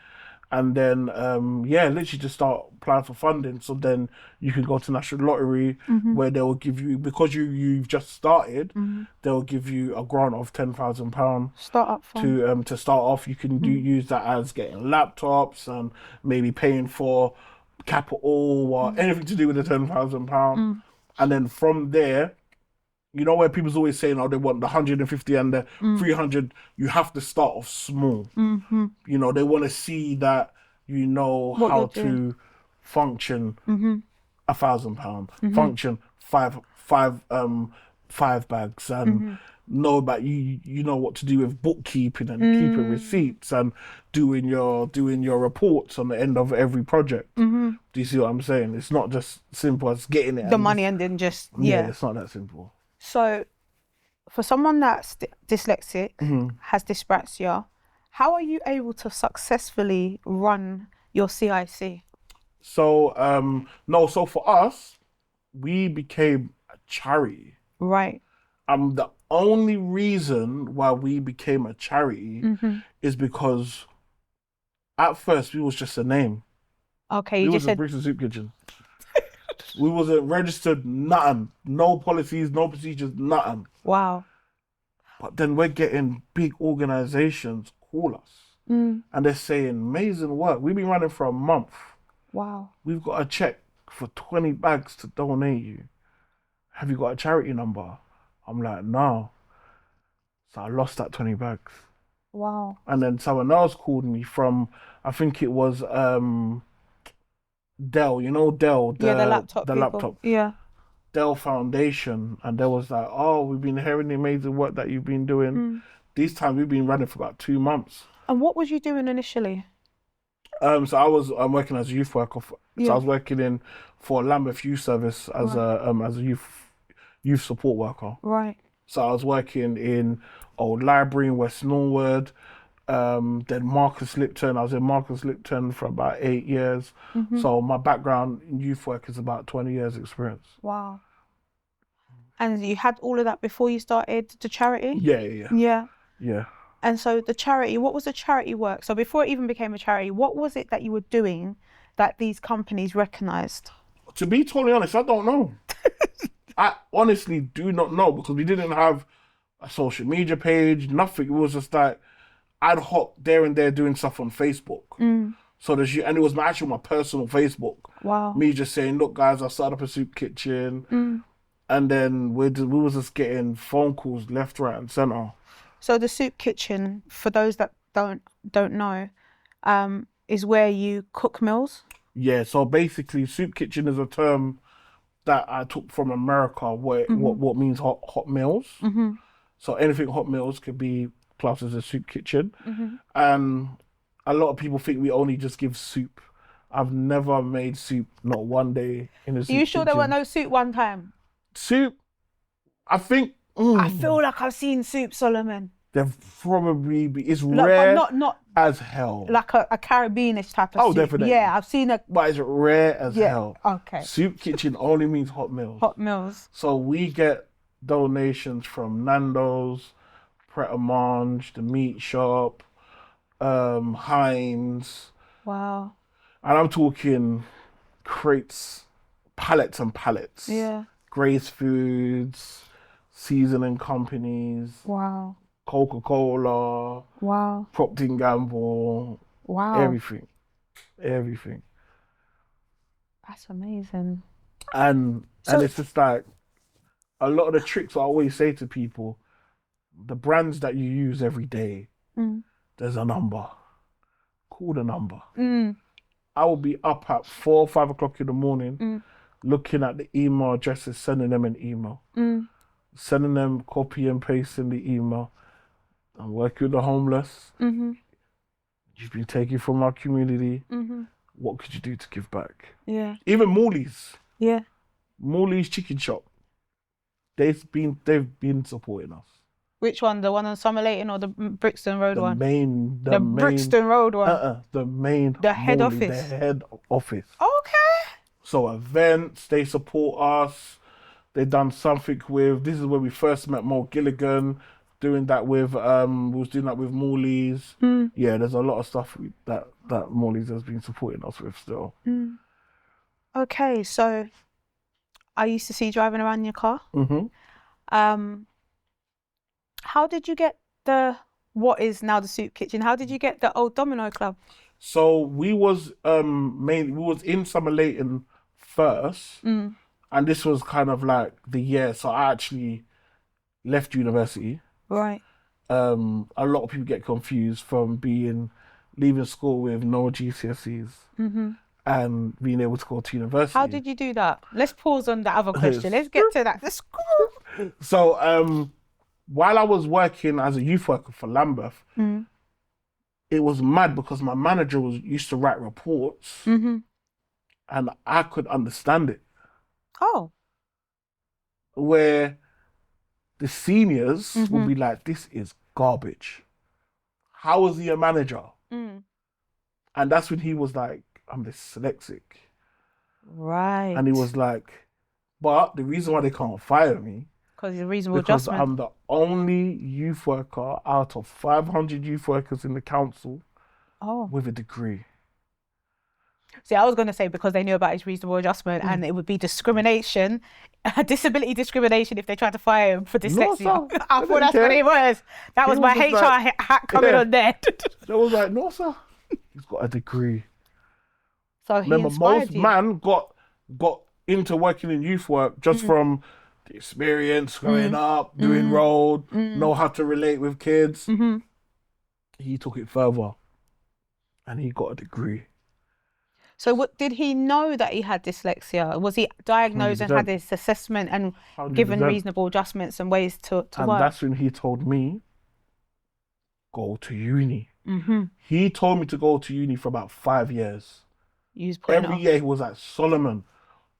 And then, literally just start applying for funding. So then you can go to National Lottery where they will give you, because you've just started, they'll give you a grant of £10,000 start up fund. To start off. You can use that as getting laptops and maybe paying for capital or anything to do with the £10,000. And then from there, you know where people's always saying, oh, they want the 150 and the 300, you have to start off small. You know, they want to see that you know how to function £1,000, function five bags, and know that you know what to do with bookkeeping and keeping receipts and doing your reports on the end of every project. Do you see what I'm saying? It's not just simple as getting it. The money and then just, it's not that simple. So for someone that's dyslexic, has dyspraxia, how are you able to successfully run your CIC? So, so for us, we became a charity. Right. The only reason why we became a charity is because at first we was just a name. Okay, you we just was said... Brixton Soup Kitchen. We wasn't registered, nothing. No policies, no procedures, nothing. Wow. But then we're getting big organisations call us. And they're saying, amazing work. We've been running for a month. Wow. We've got a check for 20 bags to donate you. Have you got a charity number? I'm like, no. So I lost that 20 bags. Wow. And then someone else called me from, I think it was Dell, you know Dell? The laptop people. Laptop. Yeah. Dell Foundation. And they was like, oh, we've been hearing the amazing work that you've been doing. These times we've been running for about 2 months. And what was you doing initially? So I was working as a youth worker. So I was working for Lambeth Youth Service as a youth support worker. Right. So I was working in Old Library in West Norwood. Then Marcus Lipton. I was in Marcus Lipton for about 8 years. So my background in youth work is about 20 years experience. Wow. And you had all of that before you started the charity? Yeah. And so the charity, what was the charity work? So before it even became a charity, what was it that you were doing that these companies recognised? To be totally honest, I don't know. I honestly do not know because we didn't have a social media page, nothing. It was just like ad hoc there and there doing stuff on Facebook. So there's and it was actually my personal Facebook. Wow. Me just saying, look, guys, I started up a soup kitchen. And then we was just getting phone calls left, right, and centre. So the soup kitchen, for those that don't know, is where you cook meals. Yeah, so basically, soup kitchen is a term that I took from America, where what means hot meals. So anything hot meals could be classed as a soup kitchen. And a lot of people think we only just give soup. I've never made soup, not one day in a soup kitchen. Are you sure there were no soup one time? Soup, I think. I feel like I've seen soup, Solomon. There probably be. It's Like, rare but not as hell. like a Caribbeanish type of soup. Definitely. Yeah, I've seen a. But it's rare as hell. Okay. Soup kitchen only means hot meals. Hot meals. So we get donations from Nando's, Pret a Manger, the meat shop, Heinz. Wow. And I'm talking crates, pallets and pallets. Yeah. Grace Foods, seasoning companies, Wow. Coca-Cola, Wow. Procter & Gamble, Wow. everything. That's amazing. And So- it's just like a lot of the tricks I always say to people, the brands that you use every day, there's a number. Call the number. I will be up at 4 or 5 o'clock in the morning looking at the email addresses, sending them an email. Sending them, copy and pasting the email. I'm working with the homeless. You've been taken from our community. What could you do to give back? Yeah. Even Morley's. Yeah. Morley's Chicken Shop. They've been supporting us. Which one? The one on Summer Leighton or the Brixton Road one? The main Brixton Road one. the main The head Morley, office. The head office. Okay. So events, they support us. They done something with. This is where we first met Mo Gilligan. Doing that with we was doing that with Morley's. Yeah, there's a lot of stuff that Morley's has been supporting us with still. Okay, so I used to see you driving around in your car. How did you get what is now the soup kitchen? How did you get the old Domino Club? So we was in Summer Leighton first, and this was kind of like the year. So I actually left university. Right. A lot of people get confused from leaving school with no GCSEs and being able to go to university. How did you do that? Let's pause on the other question. Let's get to that. So while I was working as a youth worker for Lambeth, it was mad because my manager used to write reports and I could understand it. Oh. Where the seniors would be like, this is garbage. How is he a manager? And that's when he was like, I'm dyslexic. Right. And he was like, but the reason why they can't fire me because it's a reasonable because adjustment. I'm the only youth worker out of 500 youth workers in the council with a degree. See, I was going to say because they knew about his reasonable adjustment and it would be discrimination, disability discrimination if they tried to fire him for dyslexia. No, sir. I thought that's what it was. That was my was just HR like, hat coming on there. They was like, no, sir. He's got a degree. So he Remember, inspired most you. man got into working in youth work just from the experience, growing up, doing road, know how to relate with kids. He took it further and he got a degree. So what did he know that he had dyslexia? Was he diagnosed and had 100%. this assessment and given 100%. reasonable adjustments and ways to And work? that's when he told me, go to uni. He told me to go to uni for about 5 years. You was putting it Every off. year he was like, Solomon,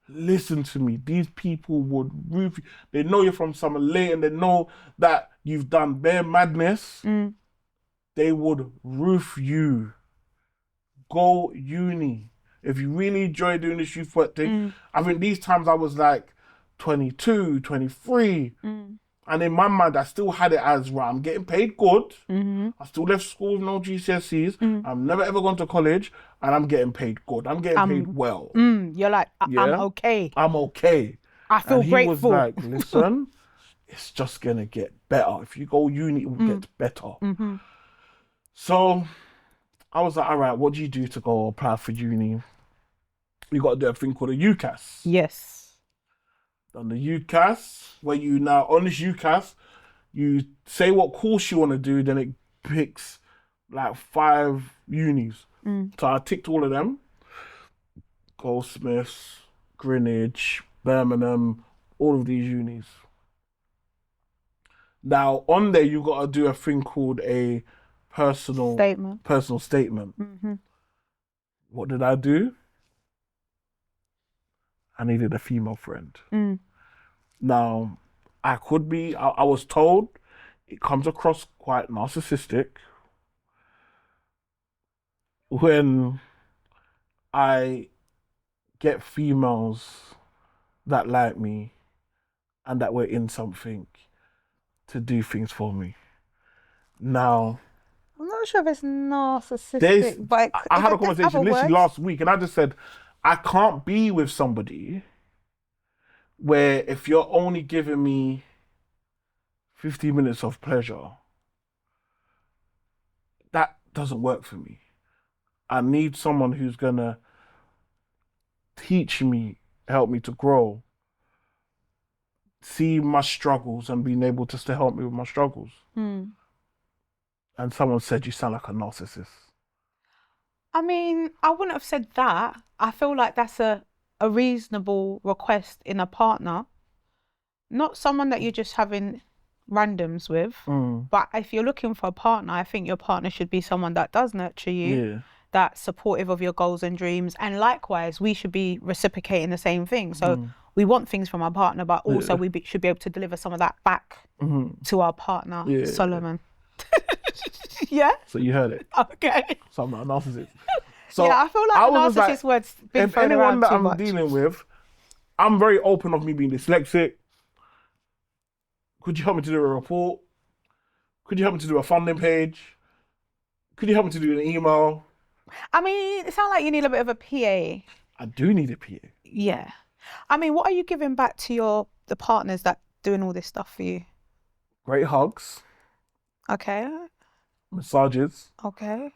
listen to me. These people would roof you. They know you're from Summer Leighton. They know that you've done bare madness. They would roof you. Go uni. If you really enjoy doing this youth work thing. I think these times I was like 22, 23. And in my mind, I still had it as, right, I'm getting paid good. Mm-hmm. I still left school with no GCSEs. I've never ever gone to college, and I'm getting paid good. I'm getting paid well. You're like, I'm Yeah? okay. I'm okay. I feel And he grateful. was like, listen, it's just going to get better. If you go uni, it will get better. Mm-hmm. So I was like, all right, what do you do to go apply for uni? You got to do a thing called a UCAS. Yes. On the UCAS, where you now, on this UCAS, you say what course you want to do, then it picks like 5 unis. So I ticked all of them. Goldsmiths, Greenwich, Birmingham, all of these unis. Now, on there, you got to do a thing called a personal statement. Mm-hmm. What did I do? I needed a female friend. Now, I was told it comes across quite narcissistic when I get females that like me and that we're in something to do things for me. Now, I'm not sure if it's narcissistic, but I had a conversation literally last week, and I just said, I can't be with somebody where if you're only giving me 50 minutes of pleasure, that doesn't work for me. I need someone who's gonna teach me, help me to grow, see my struggles and being able to still help me with my struggles. And someone said, you sound like a narcissist. I mean, I wouldn't have said that. I feel like that's a reasonable request in a partner. Not someone that you're just having randoms with. But if you're looking for a partner, I think your partner should be someone that does nurture you, that's supportive of your goals and dreams. And likewise, we should be reciprocating the same thing. So we want things from our partner, but also we should be able to deliver some of that back to our partner, Solomon. Yeah? So you heard it. Okay. So I'm not a narcissist. So yeah, I feel like the narcissist word's been thrown around too much. If anyone that I'm dealing with, I'm very open of me being dyslexic. Could you help me to do a report? Could you help me to do a funding page? Could you help me to do an email? I mean, it sounds like you need a bit of a PA. I do need a PA. Yeah. I mean, what are you giving back to the partners that doing all this stuff for you? Great hugs. Okay. Massages. Okay.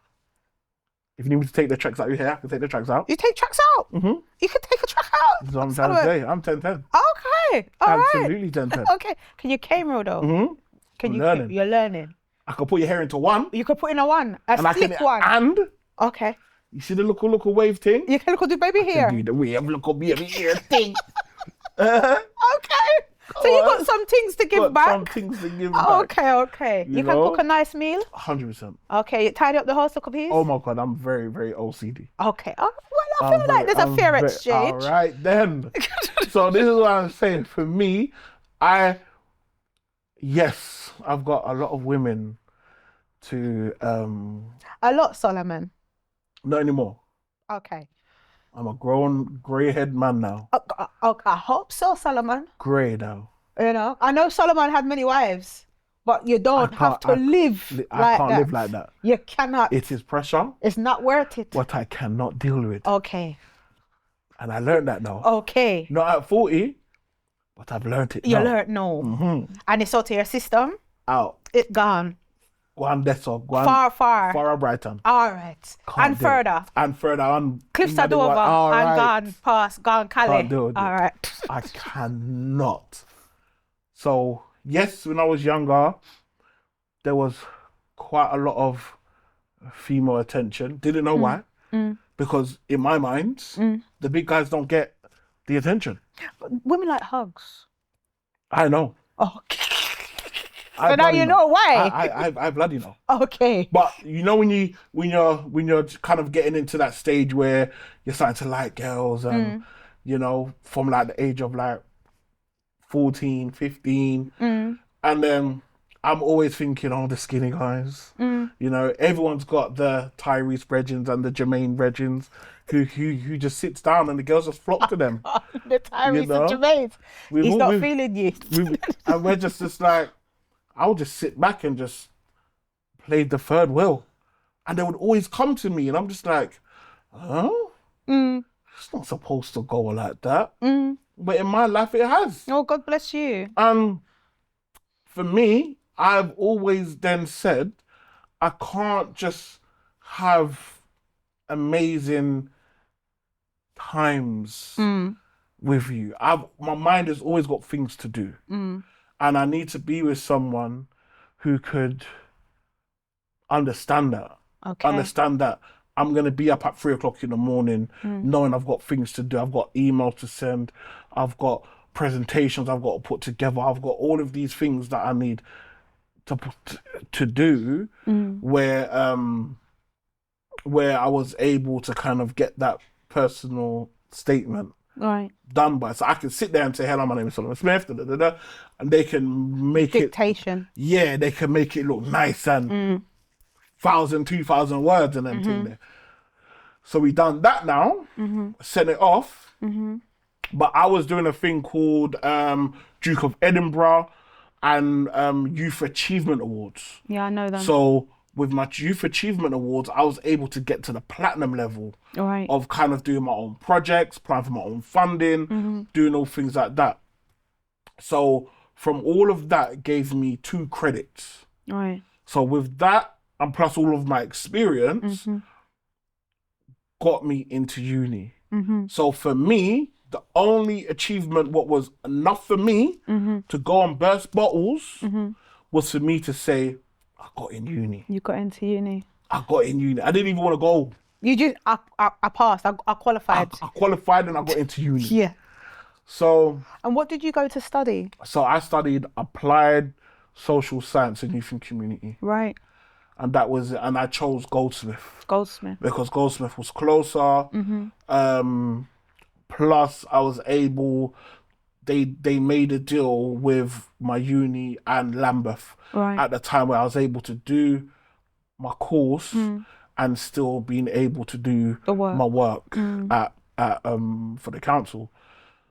If you need me to take the tracks out of your hair, I can take the tracks out. You take tracks out? Mm-hmm. You can take a track out? That's what I'm trying to say. I'm 10-10. Okay. All right. Absolutely 10-10. Okay. Can you cane roll though? Mm-hmm. Learning. You're learning. I can put your hair into one. You can put in a one. A slick one. And okay. You see the little wave thing? You can look at the baby hair. Do the wave, little baby hair thing. Okay. So you got some things to give back? Some things to give back. Okay. You can cook a nice meal? 100%. Okay. You tidy up the house a couple piece? Oh my God, I'm very, very OCD. Okay. Well, I feel like there's a fair exchange. All right then. So this is what I'm saying. For me, yes, I've got a lot of women to... A lot, Solomon? Not anymore. Okay. I'm a grown, grey-haired man now. Okay, I hope so, Solomon. Grey now. You know, I know Solomon had many wives, but you don't have to live like that. I can't live like that. You cannot. It is pressure. It's not worth it. What I cannot deal with. Okay. And I learned that now. Okay. Not at 40, but I've learned it now. You learned no. Mm-hmm. And it's out of your system? Out. It gone. Go on Deso. Go on. Far. Far Brighton. All right. And further. And further on. Cliffs are over and gone past, gone Calais. All right. I cannot. So, yes, when I was younger, there was quite a lot of female attention. Didn't know why. Because in my mind, the big guys don't get the attention. But women like hugs. I know. Okay. So now you know why. I bloody know. Okay. But you know when you're kind of getting into that stage where you're starting to like girls and you know, from like the age of like 14, 15 and then I'm always thinking, oh, the skinny guys. You know, everyone's got the Tyrese Regins and the Jermaine Regins who just sits down and the girls just flock to them. The Tyrese know? and Jermaine. We've He's all- not we've- feeling you. And we're just like, I'll just sit back and just play the third wheel. And they would always come to me and I'm just like, huh? It's not supposed to go like that. But in my life, it has. Oh, God bless you. For me, I've always then said, I can't just have amazing times with you. My mind has always got things to do. And I need to be with someone who could understand that. Okay. Understand that I'm going to be up at 3 o'clock in the morning knowing I've got things to do. I've got emails to send. I've got presentations I've got to put together. I've got all of these things that I need to do where I was able to kind of get that personal statement Right. done by. So I can sit there and say, hello, my name is Solomon Smith, da, da, da, da, and they can make Dictation. they can make it look nice and 1,000, 2,000 words and everything there. So we done that now, sent it off, but I was doing a thing called Duke of Edinburgh and Youth Achievement Awards. Yeah, I know them. So with my Youth Achievement Awards, I was able to get to the platinum level Right. of kind of doing my own projects, applying for my own funding, doing all things like that. So from all of that, it gave me 2 credits. Right. So with that, and plus all of my experience, got me into uni. So for me, the only achievement what was enough for me to go and burst bottles was for me to say, I got in uni. You got into uni. I got in uni. I didn't even want to go. You just, I passed. I qualified. I qualified and I got into uni. Yeah. So And what did you go to study? I studied applied social science and youth and community. Right. And that was it. And I chose Goldsmith Goldsmith. because Goldsmith was closer. Plus I was able, they made a deal with my uni and Lambeth Right. at the time where I was able to do my course and still being able to do The work. my work at for the council.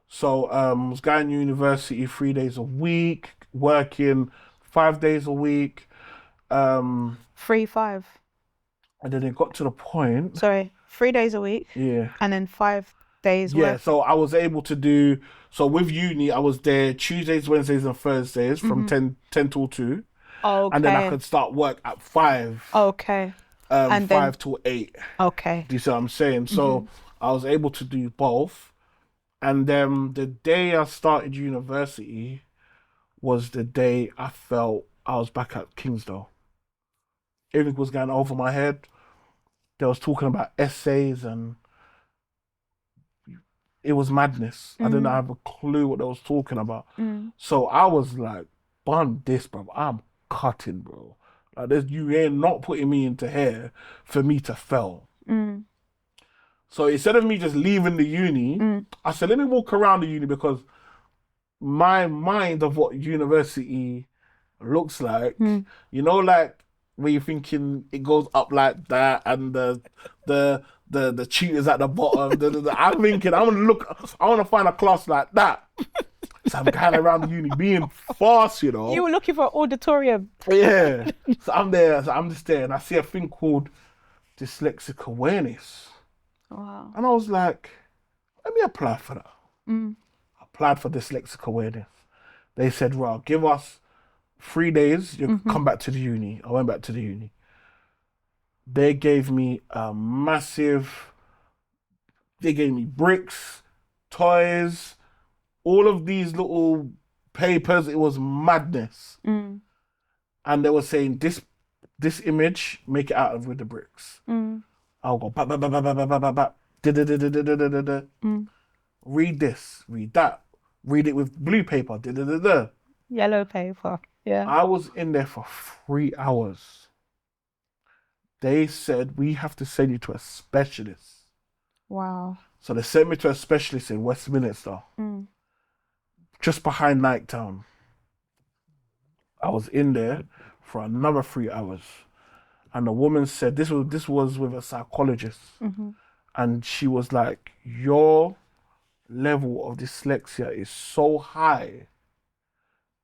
So was going to university 3 days a week, working 5 days a week. 3, 5. And then it got to the point. Sorry, 3 days a week. Yeah. And then 5 days Yeah, work. so I was able to do, so with uni, I was there Tuesdays, Wednesdays and Thursdays from 10 till 2. Okay. And then I could start work at 5. Okay. And 5 then- till 8. Okay. Do you see what I'm saying? So I was able to do both. And then the day I started university was the day I felt I was back at Kingsdale. Everything was going over my head. They was talking about essays and it was madness. I didn't have a clue what they was talking about. So I was like, bun this, bro. I'm cutting, bro. Like, you ain't not putting me into here for me to fail. So instead of me just leaving the uni, I said, let me walk around the uni because my mind of what university looks like, you know, like where you're thinking it goes up like that and the tutors at the bottom. I'm thinking, I want to find a class like that. So I'm kind of around the uni being fast, you know. You were looking for an auditorium. Yeah. So I'm there, so I'm just there and I see a thing called dyslexic awareness. Wow. And I was like, let me apply for that. I applied for dyslexic awareness. They said, well, give us 3 days, you can come back to the uni. I went back to the uni. They gave me they gave me bricks, toys, all of these little papers. It was madness. And they were saying, this image, make it out of with the bricks. I'll go, bap, bap, bap, bap, bap, bap, bap, bap, da, da, da, da, da, da, da, da. Read this, read that, read it with blue paper, da, da, da, da. Yellow paper. Yeah. I was in there for 3 hours. They said, we have to send you to a specialist. Wow. So they sent me to a specialist in Westminster, just behind Nighttown. I was in there for another 3 hours. And the woman said, this was with a psychologist. And she was like, your level of dyslexia is so high,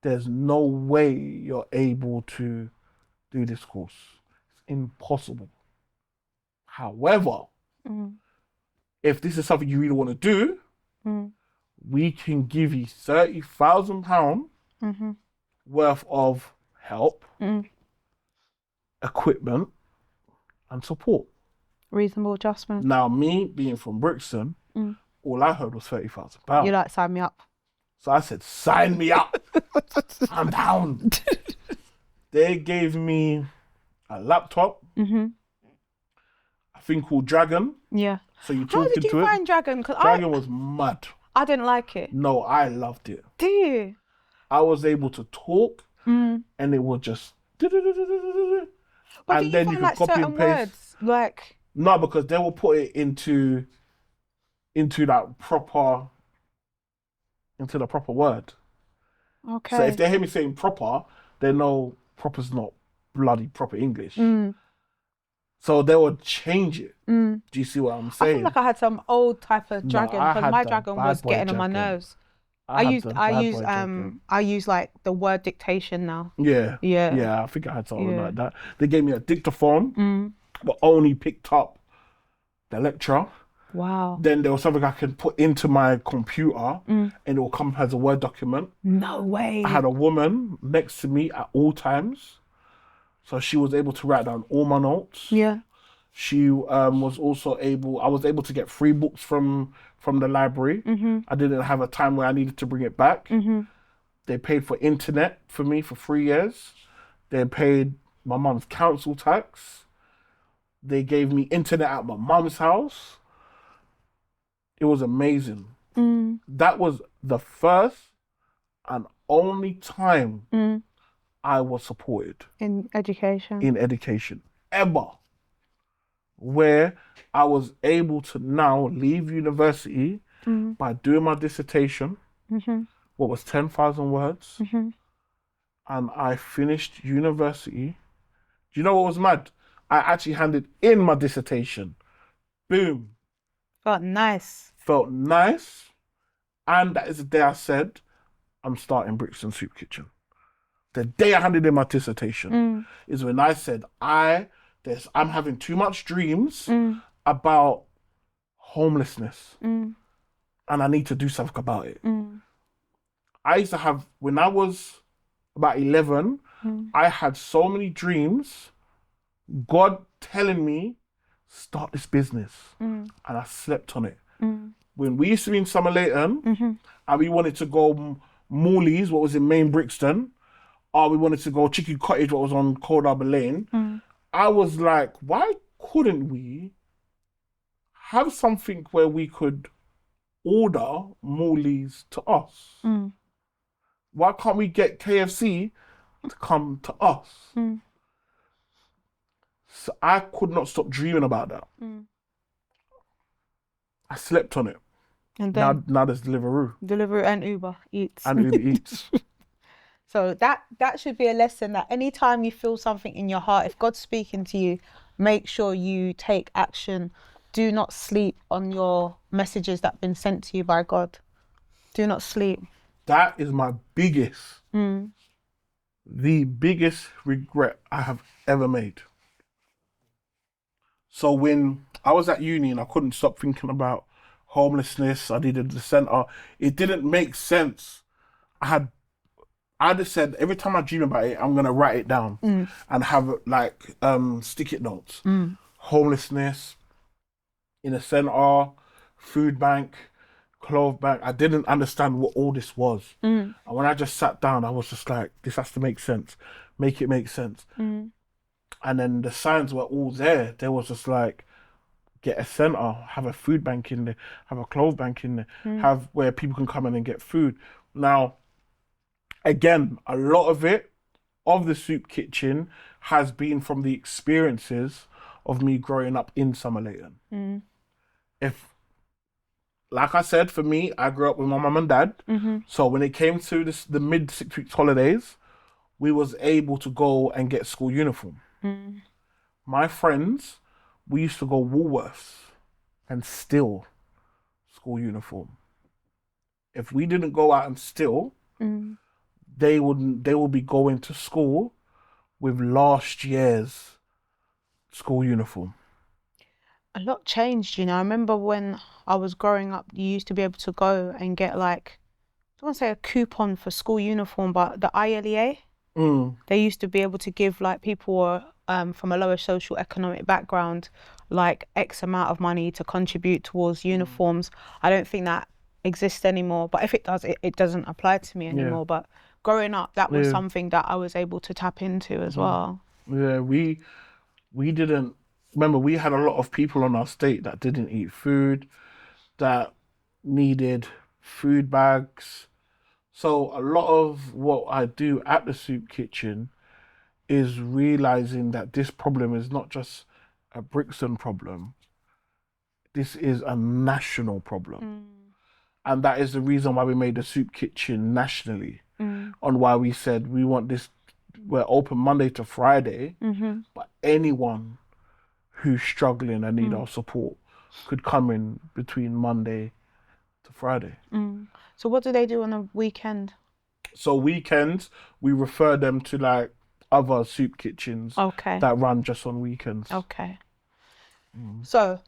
there's no way you're able to do this course. It's impossible. However, if this is something you really want to do, we can give you £30,000 worth of help, equipment, and support. Reasonable adjustment. Now, me being from Brixton, all I heard was £30,000. You like sign me up. So I said, sign me up. I'm down. They gave me a laptop, a thing called Dragon. Yeah. So you How talk did into you it. find Dragon? Because Dragon was mad. I didn't like it. No, I loved it. Do you? I was able to talk, and it would just. But And do then you you find could copy certain and paste. words like? No, because they will put it into that proper, into the proper word. Okay. So if they hear me saying proper, they know proper's not bloody proper English. So they would change it. Do you see what I'm I saying? feel like I had some old type of No, Dragon I because had my the Dragon bad was boy getting on my Dragon. nerves. I had use the bad boy I Dragon. use like the word dictation now. Yeah. Yeah. Yeah, I think I had something Yeah. like that. They gave me a dictaphone, but only picked up the lecture. Wow. Then there was something I can put into my computer and it will come as a Word document. No way. I had a woman next to me at all times. So she was able to write down all my notes. Yeah. She was also I was able to get free books from the library. I didn't have a time where I needed to bring it back. They paid for internet for me for 3 years. They paid my mum's council tax. They gave me internet at my mum's house. It was amazing. That was the first and only time I was supported In education. in education ever, where I was able to now leave university by doing my dissertation, what was 10,000 words, and I finished university. Do you know what was mad? I actually handed in my dissertation. Boom. Felt nice. Felt nice. And that is the day I said, I'm starting Brixton Soup Kitchen. The day I handed in my dissertation is when I said, I'm having too much dreams about homelessness and I need to do something about it. I used to have, when I was about 11, I had so many dreams, God telling me, start this business. And I slept on it. When we used to be in Summer Leighton and we wanted to go Morley's, what was in Main Brixton, or we wanted to go Chicken Cottage, what was on Cold Harbour Lane, I was like, why couldn't we have something where we could order Morley's to us? Why can't we get KFC to come to us? So I could not stop dreaming about that. I slept on it. And then Now there's Deliveroo Deliveroo and Uber Eats. and Uber Eats. So that should be a lesson that anytime you feel something in your heart, if God's speaking to you, make sure you take action. Do not sleep on your messages that have been sent to you by God. Do not sleep. That is my biggest, the biggest regret I have ever made. So when I was at uni and I couldn't stop thinking about homelessness, I needed the centre. It didn't make sense. I just said every time I dream about it, I'm gonna write it down and have like stick-it notes. Homelessness in a centre, food bank, clothes bank. I didn't understand what all this was. And when I just sat down, I was just like, this has to make sense. Make it make sense. And then the signs were all there. There was just like, get a centre, have a food bank in there, have a clothes bank in there, have where people can come in and get food. Now, again, a lot of it, of the soup kitchen, has been from the experiences of me growing up in Summer Leighton. Like I said, for me, I grew up with my mum and dad. So when it came to the mid 6 weeks holidays, we was able to go and get school uniform. My friends, we used to go Woolworths and steal school uniform. If we didn't go out and steal, they would be going to school with last year's school uniform. A lot changed, you know. I remember when I was growing up, you used to be able to go and get like, I don't want to say a coupon for school uniform, but the ILEA, they used to be able to give like people from a lower social economic background like X amount of money to contribute towards uniforms. I don't think that exists anymore, but if it does, it doesn't apply to me anymore. But growing up, that was something that I was able to tap into as well. Yeah, we didn't, remember we had a lot of people on our state that didn't eat food, that needed food bags. So a lot of what I do at the soup kitchen is realizing that this problem is not just a Brixton problem. This is a national problem. And that is the reason why we made the soup kitchen nationally. On why we said we want this, we're open Monday to Friday, but anyone who's struggling and need our support could come in between Monday to Friday. So what do they do on a weekend? So weekends, we refer them to like other soup kitchens that run just on weekends. So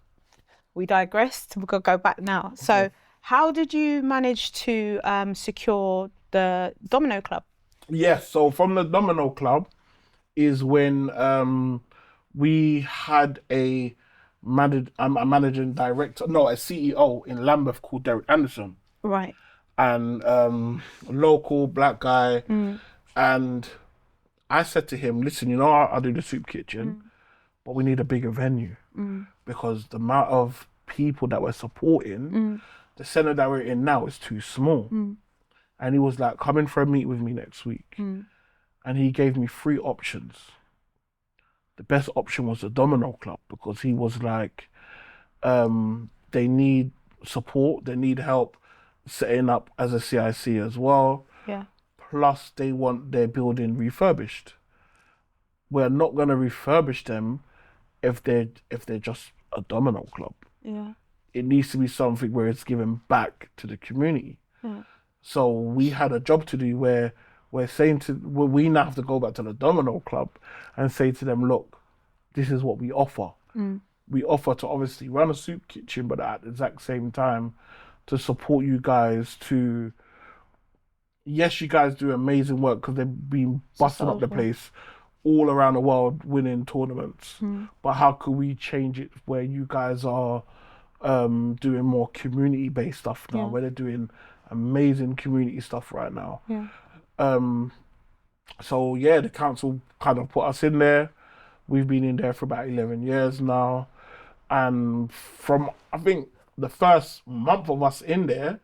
we digressed, we've got to go back now. So how did you manage to secure the Domino Club? Yes, so from the Domino Club is when we had a managing director, no, a CEO in Lambeth called Derek Anderson. Right. And local black guy. And I said to him, listen, you know, I'll do the soup kitchen, but we need a bigger venue because the amount of people that we're supporting, the centre that we're in now is too small. And he was like, come in for a meet with me next week. And he gave me 3 options. The best option was the Domino Club because he was like, they need support, they need help setting up as a CIC as well. Plus they want their building refurbished. We're not going to refurbish them if they're just a Domino Club. It needs to be something where it's given back to the community. So we had a job to do where we're saying we now have to go back to the Domino Club and say to them, look, this is what we offer. We offer to obviously run a soup kitchen, but at the exact same time to support you guys to, yes, you guys do amazing work because they've been busting up the place all around the world winning tournaments. But how could we change it where you guys are doing more community-based stuff now, where they're doing amazing community stuff right now. So yeah, the council kind of put us in there. We've been in there for about 11 years now. And from, I think, the first month of us in there,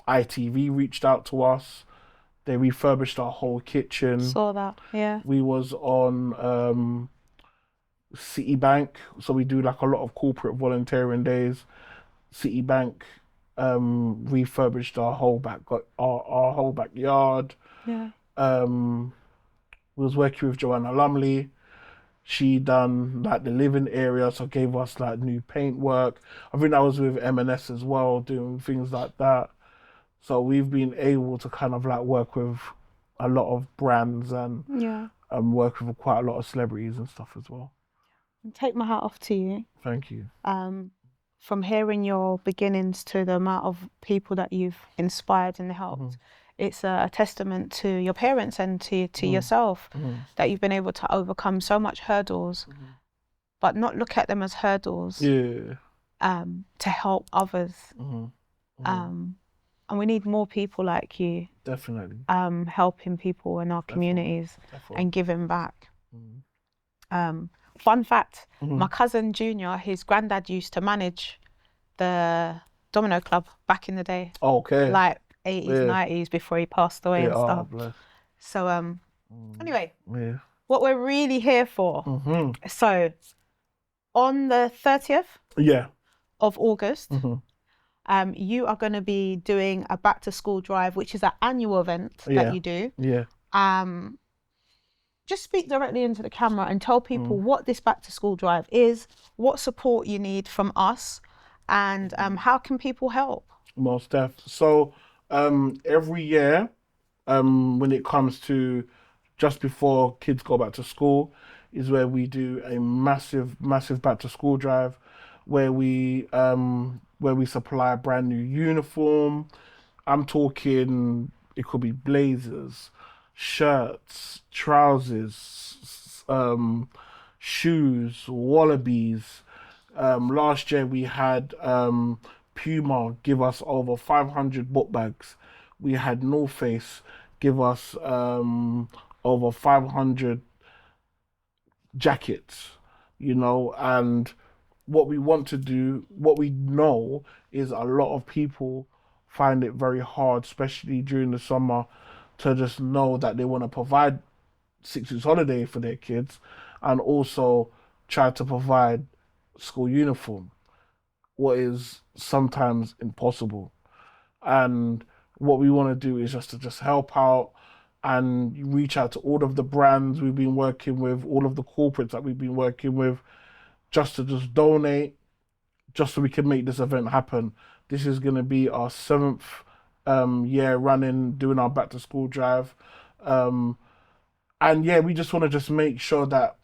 ITV reached out to us. They refurbished our whole kitchen. Saw that, yeah. We was on Citibank, so we do like a lot of corporate volunteering days. Citibank refurbished our whole backyard. We was working with Joanna Lumley. She done like the living area, so gave us like new paintwork. I think I was with M&S as well, doing things like that. So we've been able to kind of like work with a lot of brands and work with quite a lot of celebrities and stuff as well. Take my hat off to you. Thank you. From hearing your beginnings to the amount of people that you've inspired and helped, it's a testament to your parents and to yourself that you've been able to overcome so much hurdles, but not look at them as hurdles to help others. And we need more people like you. Definitely. Helping people in our communities and giving back. Fun fact, my cousin Junior, his granddad used to manage the Domino Club back in the day. Okay. Like 80s, 90s before he passed away and stuff. Bless. So anyway, what we're really here for. So on the 30th of August, you are going to be doing a back to school drive, which is an annual event that you do. just speak directly into the camera and tell people what this back to school drive is, what support you need from us, and how can people help? Most def. So every year, when it comes to just before kids go back to school, is where we do a massive back to school drive, where we supply a brand new uniform. I'm talking, it could be blazers, shirts, trousers, shoes, wallabies. Last year we had Puma give us over 500 book bags. We had North Face give us over 500 jackets, and what we want to do, what we know is a lot of people find it very hard, especially during the summer, to just know that they want to provide 6 weeks holiday for their kids and also try to provide school uniform, what is sometimes impossible. And what we want to do is just to help out and reach out to all of the brands we've been working with, all of the corporates that we've been working with, just to donate, just so we can make this event happen. This is going to be our 7th year running, doing our back to school drive. And yeah, we just want to make sure that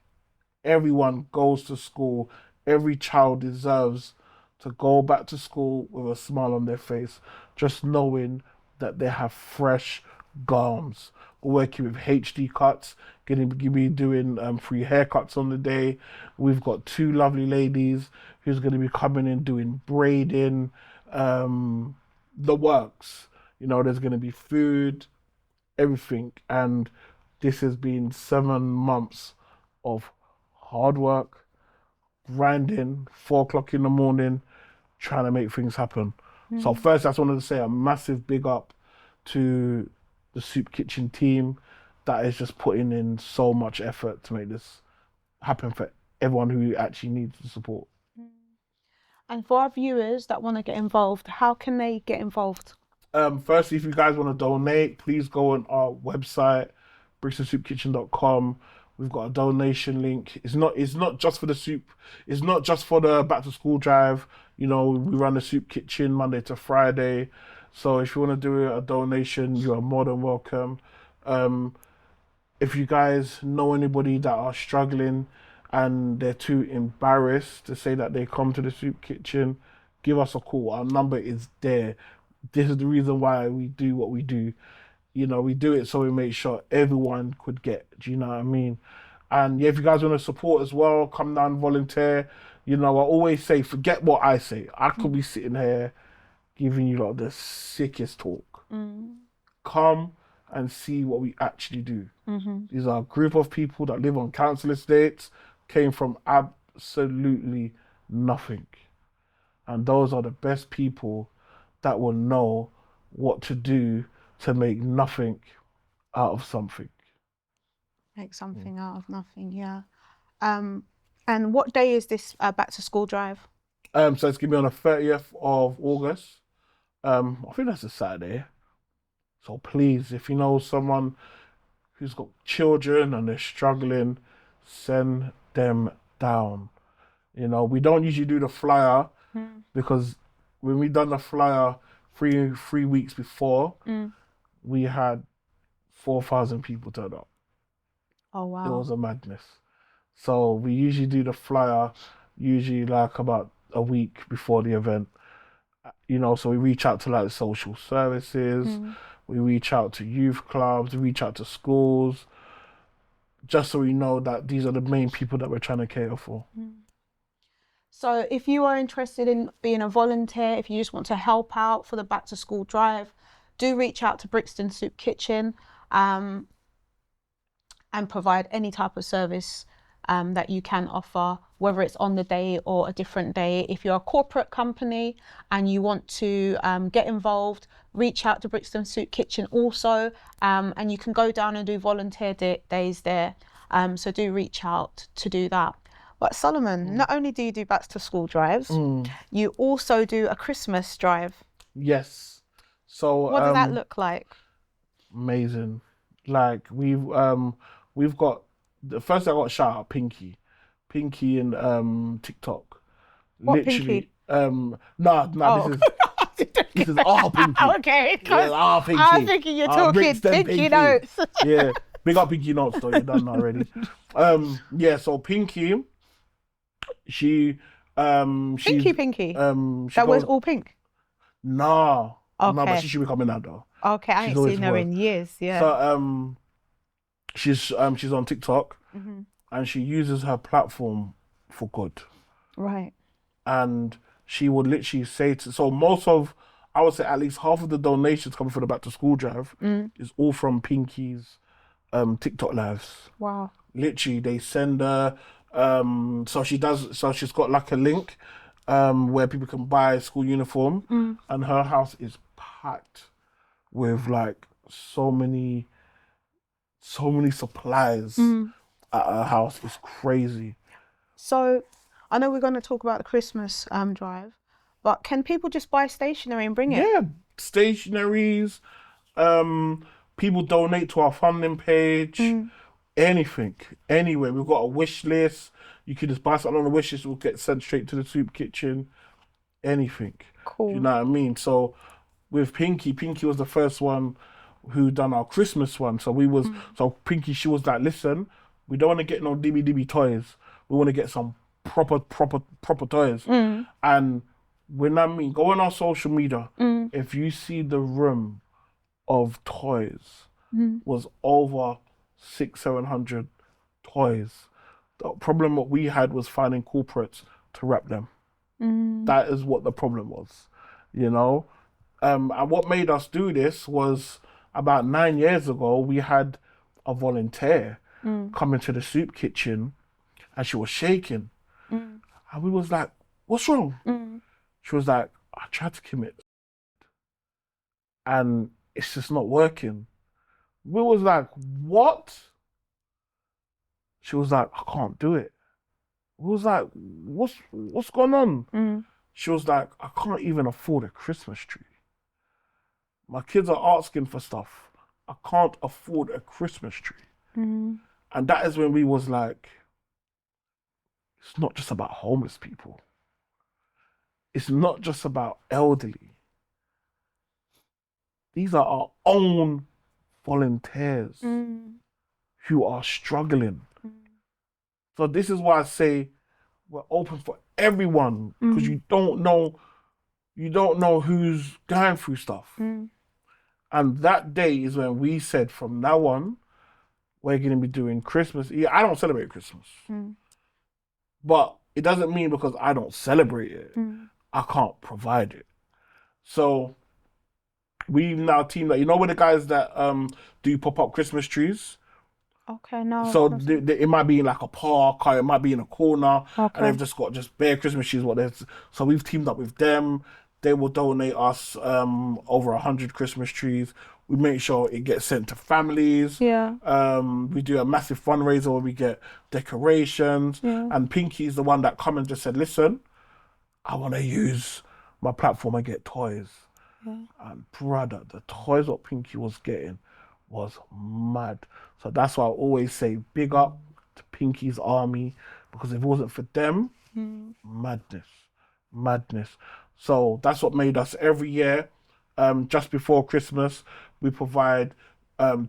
everyone goes to school. Every child deserves to go back to school with a smile on their face, just knowing that they have fresh gums. We're working with HD cuts, going to be doing free haircuts on the day. We've got 2 lovely ladies who's going to be coming in doing braiding, the works. There's going to be food, everything. And this has been 7 months of hard work, grinding, 4 o'clock in the morning, trying to make things happen. So first, I just wanted to say a massive big up to the Soup Kitchen team that is just putting in so much effort to make this happen for everyone who actually needs the support. And for our viewers that want to get involved, how can they get involved? Firstly, if you guys want to donate, please go on our website, brixtonsoupkitchen.com. We've got a donation link. It's not just for the soup. It's not just for the back to school drive. We run the Soup Kitchen Monday to Friday. So if you want to do a donation, you are more than welcome. If you guys know anybody that are struggling and they're too embarrassed to say that they come to the Soup Kitchen, give us a call. Our number is there. This is the reason why we do what we do. We do it so we make sure everyone could get. Do you know what I mean? And yeah, if you guys want to support as well, come down, volunteer. I always say, forget what I say. I could be sitting here giving you the sickest talk. Come and see what we actually do. These are a group of people that live on council estates, came from absolutely nothing. And those are the best people that will know what to do to make nothing out of something. Make something out of nothing, yeah. And what day is this back to school drive? So it's going to be on the 30th of August. I think that's a Saturday. So please, if you know someone who's got children and they're struggling, send them down. We don't usually do the flyer because when we done the flyer three weeks before, we had 4,000 people turn up. Oh, wow. It was a madness. So we usually do the flyer like about a week before the event. So we reach out to social services, we reach out to youth clubs, we reach out to schools, just so we know that these are the main people that we're trying to cater for. So if you are interested in being a volunteer, if you just want to help out for the back to school drive, do reach out to Brixton Soup Kitchen and provide any type of service that you can offer, whether it's on the day or a different day. If you're a corporate company and you want to get involved, reach out to Brixton Soup Kitchen also, and you can go down and do volunteer days there. So do reach out to do that. But Solomon, not only do you do back to school drives, you also do a Christmas drive. Yes. So what does that look like? Amazing. We've got the first I got shout out Pinky and TikTok. What Literally, Pinky? nah, Oh. this is our Pinky. Okay. Yeah, our Pinky. I was thinking you're talking Brixton Pinky notes. Yeah, big up Pinky notes though. You've done that already. Yeah. So Pinky, she's Pinky. she That was goes, all pink. nah, but Okay. she should be coming out though. Okay, I She's ain't always seen her worked. in years. Yeah. So she's on TikTok hmm and she uses her platform for good. Right. And she would literally say so most of, I would say at least half of the donations coming for the back to school drive is all from Pinky's TikTok lives. Wow. Literally they send her so she's got like a link where people can buy school uniform and her house is packed with like so many supplies at her house. It's crazy. So, I know we're going to talk about the Christmas drive, but can people just buy stationery and bring it? Yeah, stationaries, people donate to our funding page, anything, anywhere. We've got a wish list. You can just buy something on the wish list, it will get sent straight to the soup kitchen. Anything. Cool. Do you know what I mean? So with Pinky was the first one who done our Christmas one. So so Pinky, she was like, listen, we don't want to get no DB toys. We want to get some proper toys. And when I mean, go on our social media, if you see the room of toys, was over 600-700 toys. The problem what we had was finding corporates to wrap them. That is what the problem was, you know. And what made us do this was about 9 years ago, we had a volunteer come into the soup kitchen and she was shaking. And we was like, what's wrong? She was like, I tried to commit and it's just not working. We was like, what? She was like, I can't do it. We was like, what's going on? She was like, I can't even afford a Christmas tree. My kids are asking for stuff. I can't afford a Christmas tree. And that is when we was like, it's not just about homeless people. It's not just about elderly. These are our own volunteers who are struggling. So this is why I say we're open for everyone, because you don't know who's going through stuff. And that day is when we said, from now on, we're going to be doing Christmas. Yeah, I don't celebrate Christmas. But it doesn't mean because I don't celebrate it, I can't provide it. So we've now teamed up. You know, with the guys that do pop-up Christmas trees? Okay, no. So it might be in like a park, or it might be in a corner, Okay. and they've just got just bare Christmas trees. So we've teamed up with them. They will donate us over 100 Christmas trees. We make sure it gets sent to families. Yeah. We do a massive fundraiser where we get decorations. Yeah. And Pinky's the one that come and just said, listen, I want to use my platform and get toys. And brother, the toys what Pinky was getting was mad. So that's why I always say big up to Pinky's army, because if it wasn't for them, madness. So that's what made us every year, just before Christmas, we provide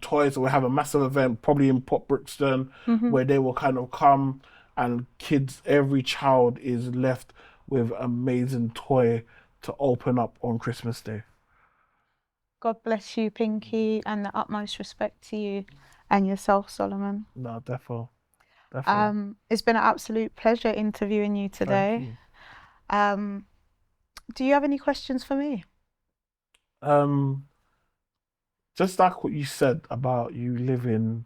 toys. So we have a massive event, probably in Port Brixton, where they will kind of come and kids, every child is left with amazing toy to open up on Christmas Day. God bless you, Pinky, and the utmost respect to you and yourself, Solomon. No, definitely. It's been an absolute pleasure interviewing you today. Thank you. Do you have any questions for me? Just like what you said about you living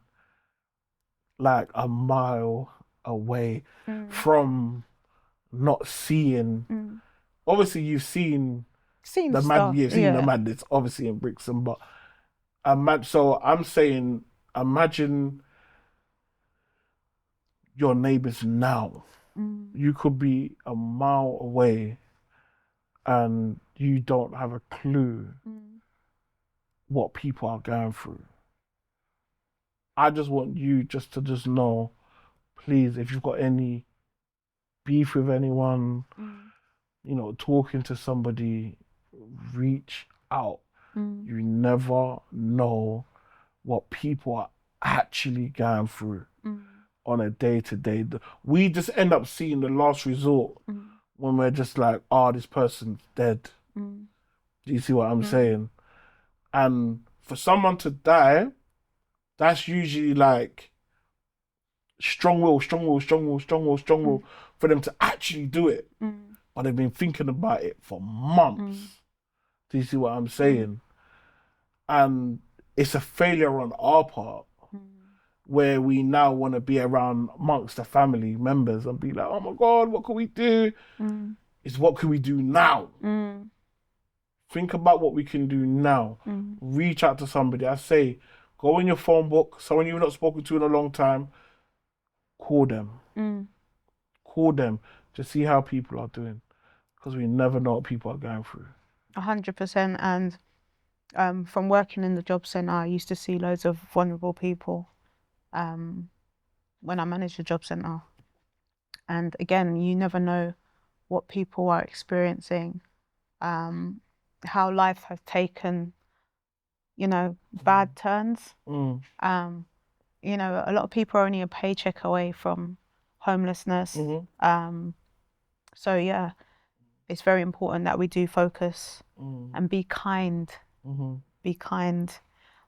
like a mile away from not seeing. Obviously, you've seen the stuff. you've seen the madness, obviously in Brixton, but so I'm saying, imagine your neighbors now. You could be a mile away and you don't have a clue what people are going through. I just want you just to know please, if you've got any beef with anyone, you know, talking to somebody, reach out. You never know what people are actually going through on a day-to-day. We just end up seeing the last resort when we're just like, oh, this person's dead. Do you see what I'm saying? And for someone to die, that's usually like strong will for them to actually do it. But they've been thinking about it for months. Do you see what I'm saying? And it's a failure on our part where we now want to be around amongst the family members and be like, oh my God, what can we do? It's what can we do now? Think about what we can do now. Reach out to somebody. I say, go in your phone book, someone you've not spoken to in a long time, call them. Call them to see how people are doing. Because we never know what people are going through. 100%. And from working in the job centre, I used to see loads of vulnerable people when I managed the job centre. And again, you never know what people are experiencing, how life has taken, you know, bad turns. You know, a lot of people are only a paycheck away from homelessness. So yeah, it's very important that we do focus and be kind. Be kind,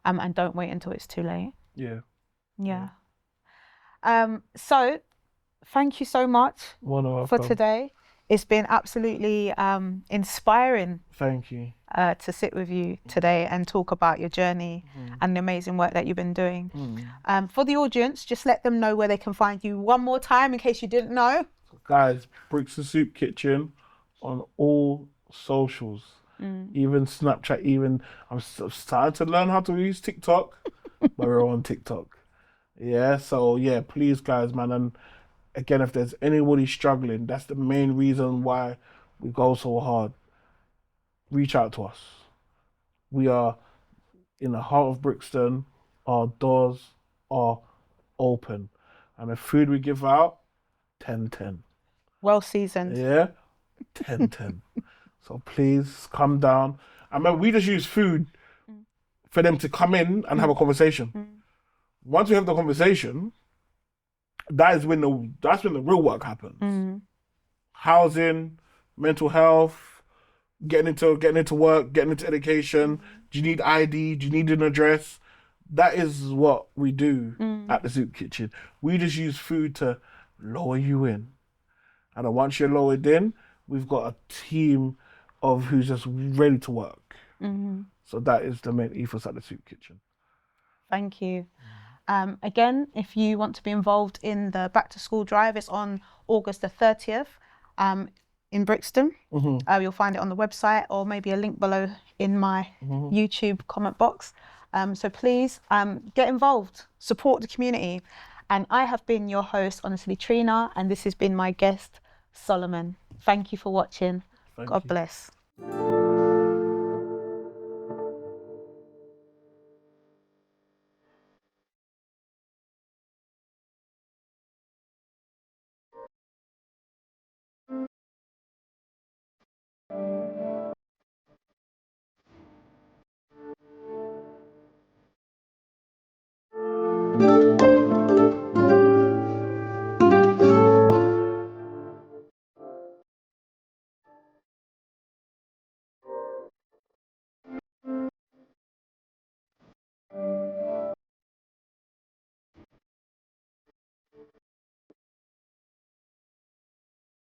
and don't wait until it's too late. Yeah. So thank you so much for today. It's been absolutely inspiring. Thank you. To sit with you today and talk about your journey and the amazing work that you've been doing. For the audience, just let them know where they can find you one more time in case you didn't know. Guys, Brixton Soup Kitchen on all socials. Even Snapchat, even I'm starting to learn how to use TikTok, but we're on TikTok. Yeah, so yeah, please guys, man. And again, if there's anybody struggling, that's the main reason why we go so hard. Reach out to us. We are in the heart of Brixton. Our doors are open. And the food we give out, 10-10. Well seasoned. Yeah, 10-10. So please come down. I mean, we just use food for them to come in and have a conversation. Once we have the conversation, that's when the real work happens. Housing, mental health, getting into work, getting into education. Do you need ID? Do you need an address? That is what we do at the Soup Kitchen. We just use food to lower you in. And then once you're lowered in, we've got a team of who's just ready to work. So that is the main ethos at the Soup Kitchen. Thank you. Again, if you want to be involved in the back to school drive, it's on August the 30th in Brixton. You'll find it on the website or maybe a link below in my YouTube comment box. So please get involved, support the community. And I have been your host, honestly, Trina, and this has been my guest, Solomon. Thank you for watching. God bless.